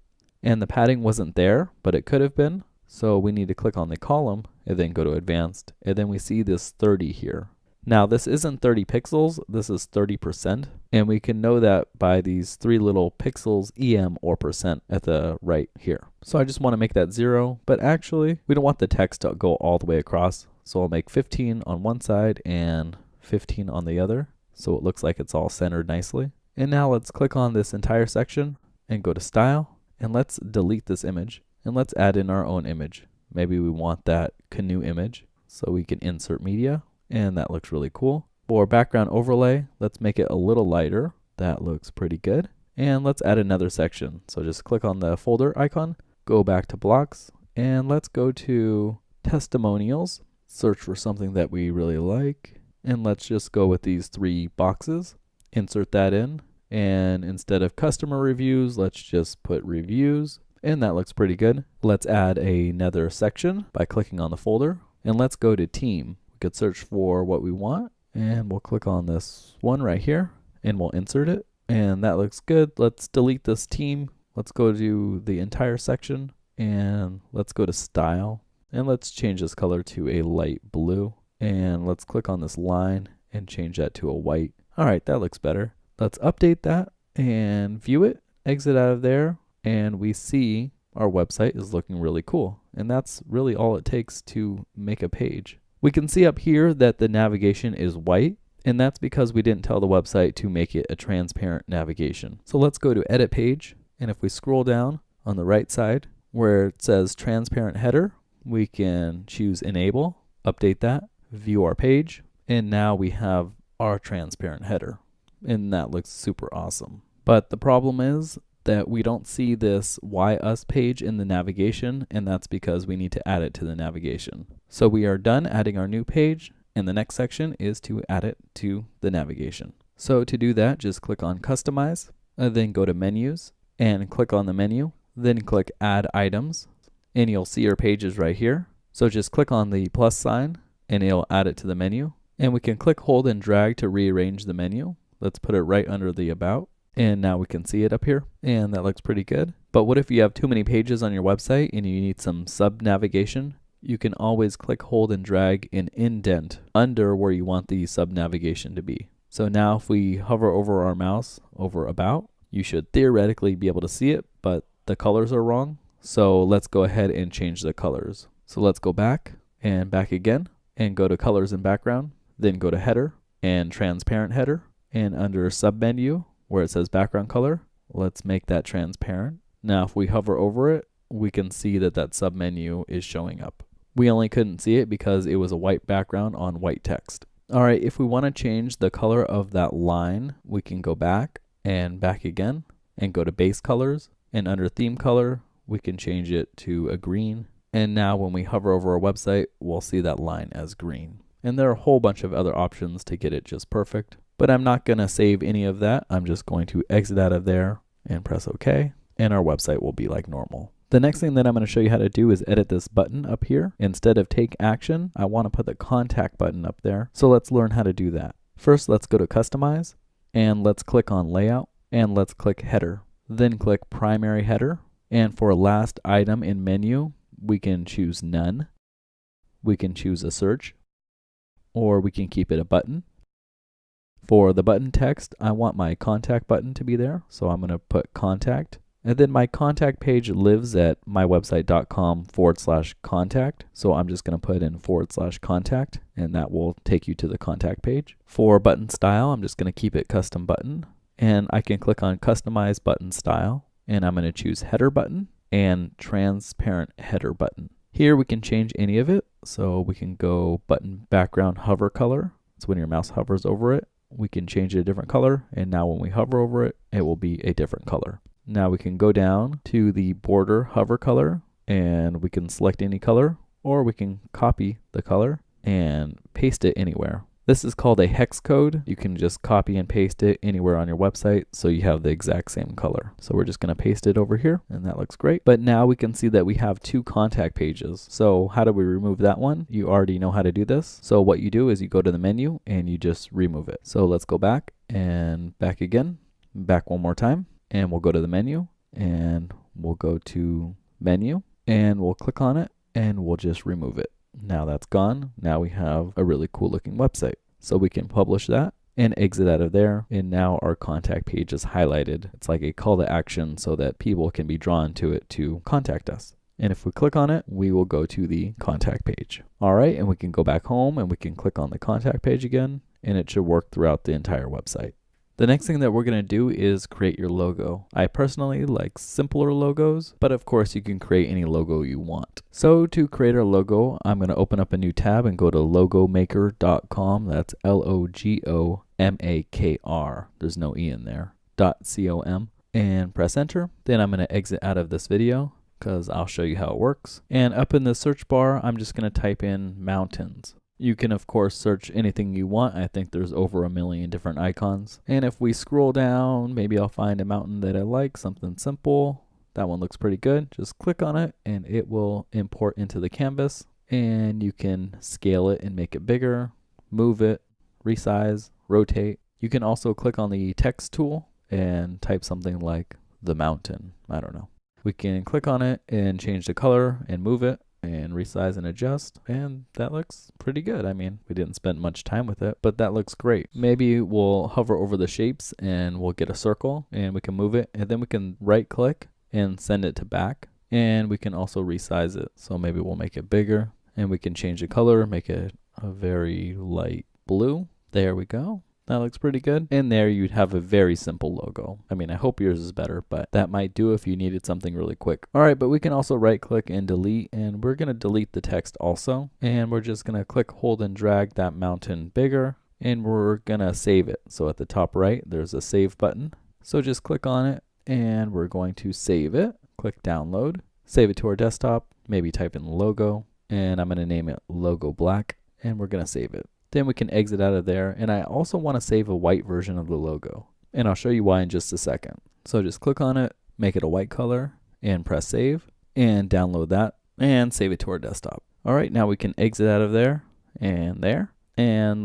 and the padding wasn't there, but it could have been. So we need to click on the column and then go to advanced, and then we see this 30 here. Now this isn't 30 pixels, this is 30%, and we can know that by these three little pixels, EM or percent at the right here. So I just want to make that 0, but actually we don't want the text to go all the way across. So I'll make 15 on one side and 15 on the other, so it looks like it's all centered nicely. And now let's click on this entire section and go to style, and let's delete this image, and let's add in our own image. Maybe we want that canoe image, so we can insert media, and that looks really cool. For background overlay, let's make it a little lighter. That looks pretty good. And let's add another section. So just click on the folder icon, go back to blocks, and let's go to testimonials, search for something that we really like, and let's just go with these 3 boxes, insert that in. And instead of customer reviews, let's just put reviews, and that looks pretty good. Let's add another section by clicking on the folder, and let's go to team. We could search for what we want, and we'll click on this one right here, and we'll insert it, and that looks good. Let's delete this team. Let's go to the entire section, and let's go to style, and let's change this color to a light blue, and let's click on this line and change that to a white. All right, that looks better. Let's update that and view it, exit out of there, and we see our website is looking really cool. And that's really all it takes to make a page. We can see up here that the navigation is white, and that's because we didn't tell the website to make it a transparent navigation. So let's go to edit page, and if we scroll down on the right side where it says transparent header, we can choose enable, update that, view our page, and now we have our transparent header. And that looks super awesome. But the problem is that we don't see this Why Us page in the navigation, and that's because we need to add it to the navigation. So we are done adding our new page, and the next section is to add it to the navigation. So to do that, just click on Customize, and then go to Menus, and click on the menu, then click Add Items, and you'll see your pages right here. So just click on the plus sign, and it'll add it to the menu. And we can click, hold, and drag to rearrange the menu. Let's put it right under the About, and now we can see it up here, and that looks pretty good. But what if you have too many pages on your website and you need some sub-navigation? You can always click, hold, and drag and indent under where you want the sub-navigation to be. So now if we hover over our mouse over About, you should theoretically be able to see it, but the colors are wrong. So let's go ahead and change the colors. So let's go back and back again, and go to Colors and Background, then go to Header and Transparent Header. And under submenu where it says background color, let's make that transparent. Now if we hover over it we can see that that submenu is showing up. We only couldn't see it because it was a white background on white text. All right, if we want to change the color of that line, we can go back and back again and go to base colors, and under theme color, we can change it to a green. And now when we hover over our website, we'll see that line as green. And there are a whole bunch of other options to get it just perfect, but I'm not gonna save any of that. I'm just going to exit out of there and press OK, and our website will be like normal. The next thing that I'm going to show you how to do is edit this button up here. Instead of take action, I want to put the contact button up there. So let's learn how to do that. First, let's go to customize, and let's click on layout, and let's click header. Then click primary header, and for last item in menu, we can choose none. We can choose a search, or we can keep it a button. For the button text, I want my contact button to be there, so I'm going to put contact. And then my contact page lives at mywebsite.com/contact. So I'm just going to put in /contact, and that will take you to the contact page. For button style, I'm just going to keep it custom button. And I can click on customize button style, and I'm going to choose header button and transparent header button. Here we can change any of it. So we can go button background hover color. It's when your mouse hovers over it. We can change it a different color, and now when we hover over it, it will be a different color. Now we can go down to the border hover color, and we can select any color, or we can copy the color and paste it anywhere. This is called a hex code. You can just copy and paste it anywhere on your website so you have the exact same color. So we're just going to paste it over here, and that looks great. But now we can see that we have two contact pages. So how do we remove that one? You already know how to do this. So what you do is you go to the menu and you just remove it. So let's go back and back again, back one more time. And we'll go to the menu, and we'll go to menu, and we'll click on it, and we'll just remove it. Now that's gone. Now we have a really cool looking website. So we can publish that and exit out of there. And now our contact page is highlighted. It's like a call to action so that people can be drawn to it to contact us. And if we click on it, we will go to the contact page. All right, and we can go back home, and we can click on the contact page again, and it should work throughout the entire website. The next thing that we're going to do is create your logo. I personally like simpler logos, but of course you can create any logo you want. So to create our logo, I'm going to open up a new tab and go to logomaker.com. That's LOGOMAKR. There's no E in there. .com, and press enter. Then I'm going to exit out of this video because I'll show you how it works. And up in the search bar, I'm just going to type in mountains. You can, of course, search anything you want. I think there's over 1 million different icons. And if we scroll down, maybe I'll find a mountain that I like, something simple. That one looks pretty good. Just click on it, and it will import into the canvas. And you can scale it and make it bigger, move it, resize, rotate. You can also click on the text tool and type something like the mountain. I don't know. We can click on it and change the color and move it, and resize and adjust, and that looks pretty good. I mean, we didn't spend much time with it, but that looks great. Maybe we'll hover over the shapes and we'll get a circle, and we can move it, and then we can right click and send it to back, and we can also resize it. So maybe we'll make it bigger, and we can change the color, make it a very light blue. There we go. That looks pretty good. And there you'd have a very simple logo. I mean, I hope yours is better, but that might do if you needed something really quick. All right, but we can also right click and delete, and we're gonna delete the text also. And we're just gonna click, hold, and drag that mountain bigger, and we're gonna save it. So at the top right, there's a save button. So just click on it, and we're going to save it. Click download, save it to our desktop, maybe type in the logo, and I'm gonna name it Logo Black, and we're gonna save it. Then we can exit out of there, and I also want to save a white version of the logo, and I'll show you why in just a second. So just click on it, make it a white color, and press save, and download that, and save it to our desktop. All right, now we can exit out of there, and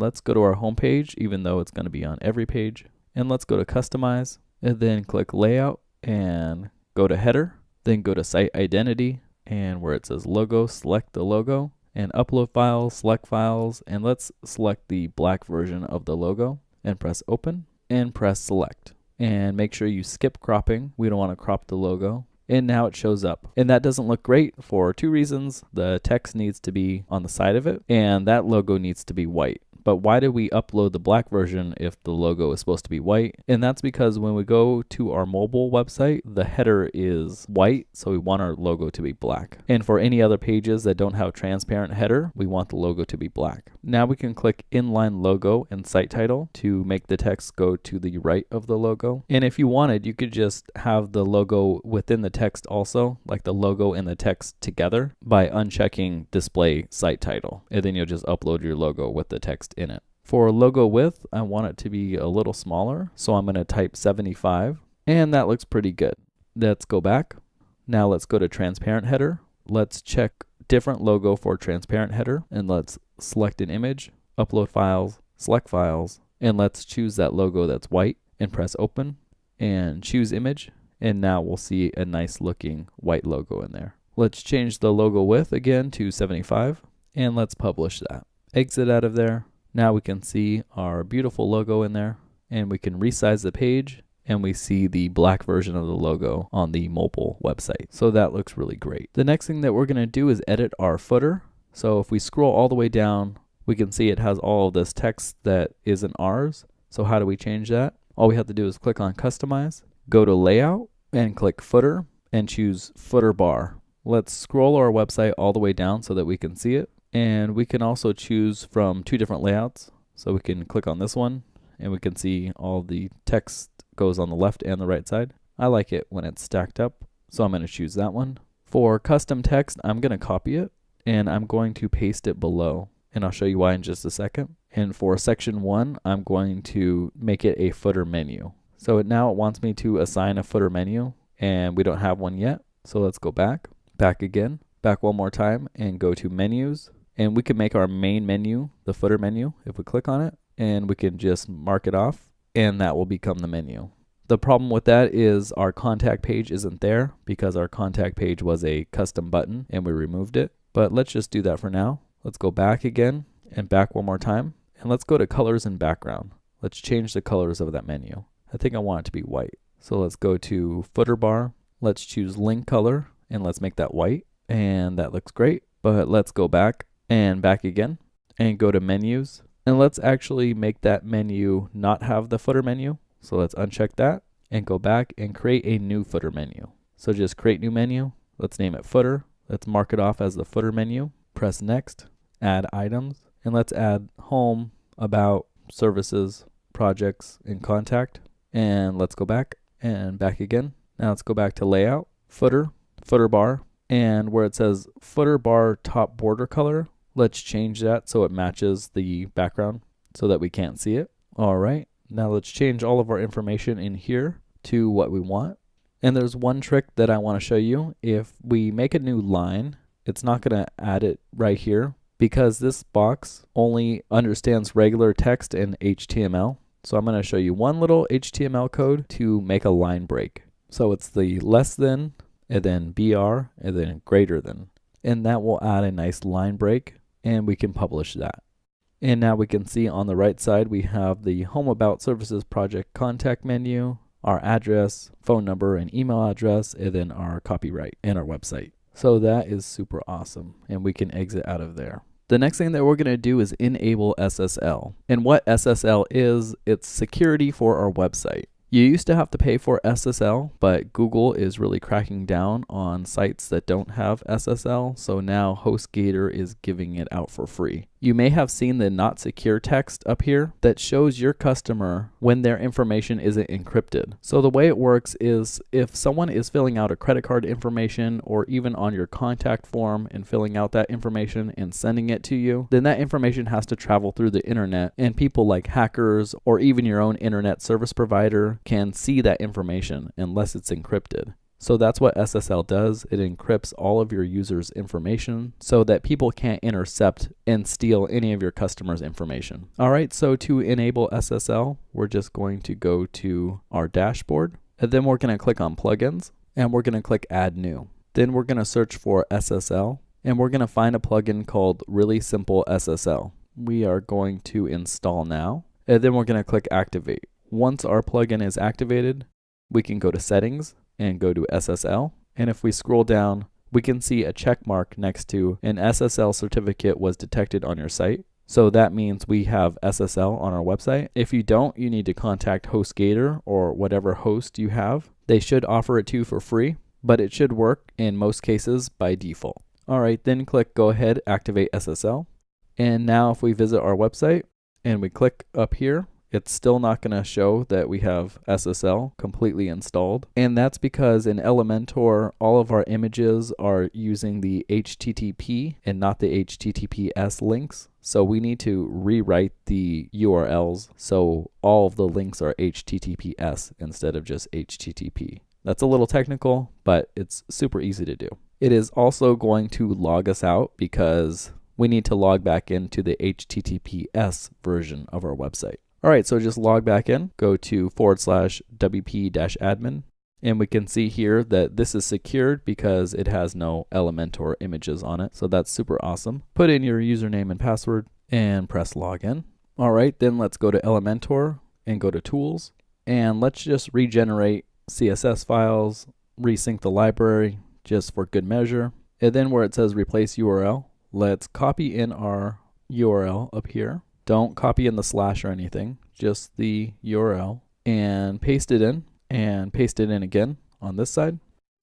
let's go to our home page, even though it's going to be on every page, and let's go to customize, and then click layout, and go to header, then go to site identity, and where it says logo, select the logo, and upload files, select files, and let's select the black version of the logo, and press open, and press select. And make sure you skip cropping. We don't want to crop the logo. And now it shows up. And that doesn't look great for two reasons. The text needs to be on the side of it, and that logo needs to be white. But why did we upload the black version if the logo is supposed to be white? And that's because when we go to our mobile website, the header is white, so we want our logo to be black. And for any other pages that don't have transparent header, we want the logo to be black. Now we can click inline logo and site title to make the text go to the right of the logo. And if you wanted, you could just have the logo within the text also, like the logo and the text together, by unchecking display site title. And then you'll just upload your logo with the text in it. For logo width, I want it to be a little smaller, so I'm going to type 75, and that looks pretty good. Let's go back. Now let's go to transparent header. Let's check different logo for transparent header, and let's select an image, upload files, select files, and let's choose that logo that's white and press open and choose image, and now we'll see a nice looking white logo in there. Let's change the logo width again to 75, and let's publish that. Exit out of there. Now we can see our beautiful logo in there, and we can resize the page, and we see the black version of the logo on the mobile website. So that looks really great. The next thing that we're going to do is edit our footer. So if we scroll all the way down, we can see it has all of this text that isn't ours. So how do we change that? All we have to do is click on customize, go to layout, and click footer, and choose footer bar. Let's scroll our website all the way down so that we can see it. And we can also choose from 2 different layouts. So we can click on this one, and we can see all the text goes on the left and the right side. I like it when it's stacked up, so I'm going to choose that one. For custom text, I'm going to copy it, and I'm going to paste it below. And I'll show you why in just a second. And for section 1, I'm going to make it a footer menu. So now it wants me to assign a footer menu, and we don't have one yet. So let's go back again, back one more time, and go to menus. And we can make our main menu the footer menu if we click on it, and we can just mark it off, and that will become the menu. The problem with that is our contact page isn't there because our contact page was a custom button and we removed it. But let's just do that for now. Let's go back again and back one more time, and let's go to colors and background. Let's change the colors of that menu. I think I want it to be white. So let's go to footer bar. Let's choose link color, and let's make that white, and that looks great. But let's go back and back again and go to menus, and let's actually make that menu not have the footer menu. So let's uncheck that and go back and create a new footer menu. So just create new menu. Let's name it footer. Let's mark it off as the footer menu. Press next, add items, and let's add home, about, services, projects, and contact. And let's go back and back again. Now let's go back to layout, footer, footer bar, and where it says footer bar top border color, let's change that so it matches the background so that we can't see it. All right, now let's change all of our information in here to what we want. And there's one trick that I want to show you. If we make a new line, it's not going to add it right here because this box only understands regular text and HTML. So I'm going to show you one little HTML code to make a line break. So it's the less than, and then BR, and then greater than. And that will add a nice line break, and we can publish that. And now we can see on the right side, we have the Home About Services Project contact menu, our address, phone number, and email address, and then our copyright and our website. So that is super awesome, and we can exit out of there. The next thing that we're going to do is enable SSL. And what SSL is, it's security for our website. You used to have to pay for SSL, but Google is really cracking down on sites that don't have SSL, so now HostGator is giving it out for free. You may have seen the not secure text up here that shows your customer when their information isn't encrypted. So the way it works is if someone is filling out a credit card information or even on your contact form and filling out that information and sending it to you, then that information has to travel through the internet, and people like hackers or even your own internet service provider can see that information unless it's encrypted. So that's what SSL does. It encrypts all of your users' information so that people can't intercept and steal any of your customers' information. All right, so to enable SSL, we're just going to go to our dashboard, and then we're going to click on plugins, and we're going to click add new. Then we're going to search for SSL, and we're going to find a plugin called Really Simple SSL. We are going to install now, and then we're going to click activate. Once our plugin is activated, we can go to settings and go to SSL. And if we scroll down, we can see a check mark next to an SSL certificate was detected on your site. So that means we have SSL on our website. If you don't, you need to contact HostGator or whatever host you have. They should offer it to you for free, but it should work in most cases by default. All right, then click Go Ahead, Activate SSL. And now if we visit our website and we click up here, it's still not going to show that we have SSL completely installed. And that's because in Elementor, all of our images are using the HTTP and not the HTTPS links. So we need to rewrite the URLs so all of the links are HTTPS instead of just HTTP. That's a little technical, but it's super easy to do. It is also going to log us out because we need to log back into the HTTPS version of our website. All right, so just log back in, go to /wp-admin, and we can see here that this is secured because it has no Elementor images on it. So that's super awesome. Put in your username and password and press login. All right, then let's go to Elementor and go to Tools. And let's just regenerate CSS files, resync the library just for good measure. And then where it says replace URL, let's copy in our URL up here. Don't copy in the slash or anything, just the URL, and paste it in, and paste it in again on this side.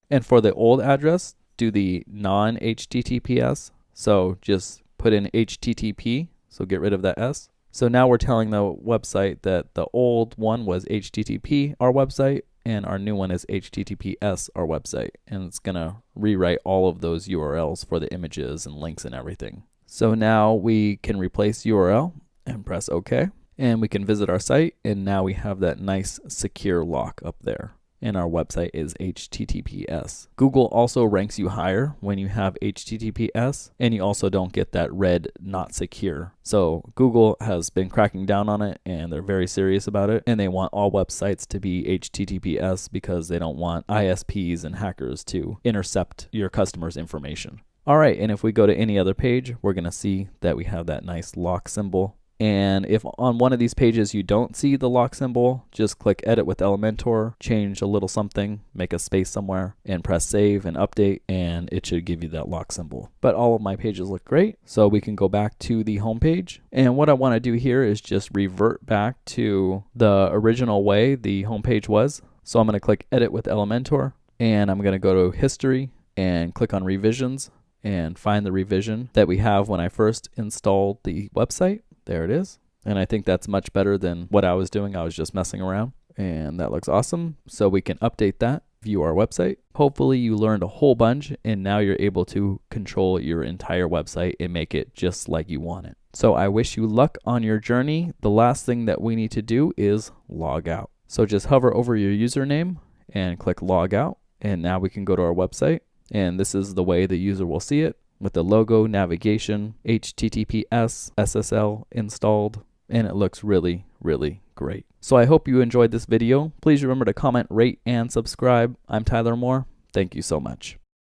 And for the old address, do the non-HTTPS. So just put in HTTP, so get rid of that S. So now we're telling the website that the old one was HTTP, our website, and our new one is HTTPS, our website. And it's gonna rewrite all of those URLs for the images and links and everything. So now we can replace URL and press OK. And we can visit our site, and now we have that nice secure lock up there. And our website is HTTPS. Google also ranks you higher when you have HTTPS, and you also don't get that red not secure. So Google has been cracking down on it, and they're very serious about it, and they want all websites to be HTTPS because they don't want ISPs and hackers to intercept your customers' information. All right, and if we go to any other page, we're gonna see that we have that nice lock symbol. And if on one of these pages you don't see the lock symbol, just click Edit with Elementor, change a little something, make a space somewhere, and press Save and Update, and it should give you that lock symbol. But all of my pages look great, so we can go back to the home page. And what I want to do here is just revert back to the original way the home page was. So I'm going to click Edit with Elementor, and I'm going to go to History and click on Revisions and find the revision that we have when I first installed the website. There it is. And I think that's much better than what I was doing. I was just messing around, and that looks awesome. So we can update that, view our website. Hopefully you learned a whole bunch, and now you're able to control your entire website and make it just like you want it. So I wish you luck on your journey. The last thing that we need to do is log out. So just hover over your username and click log out. And now we can go to our website, and this is the way the user will see it, with the logo, navigation, HTTPS, SSL installed, and it looks really, really great. So I hope you enjoyed this video. Please remember to comment, rate, and subscribe. I'm Tyler Moore. Thank you so much.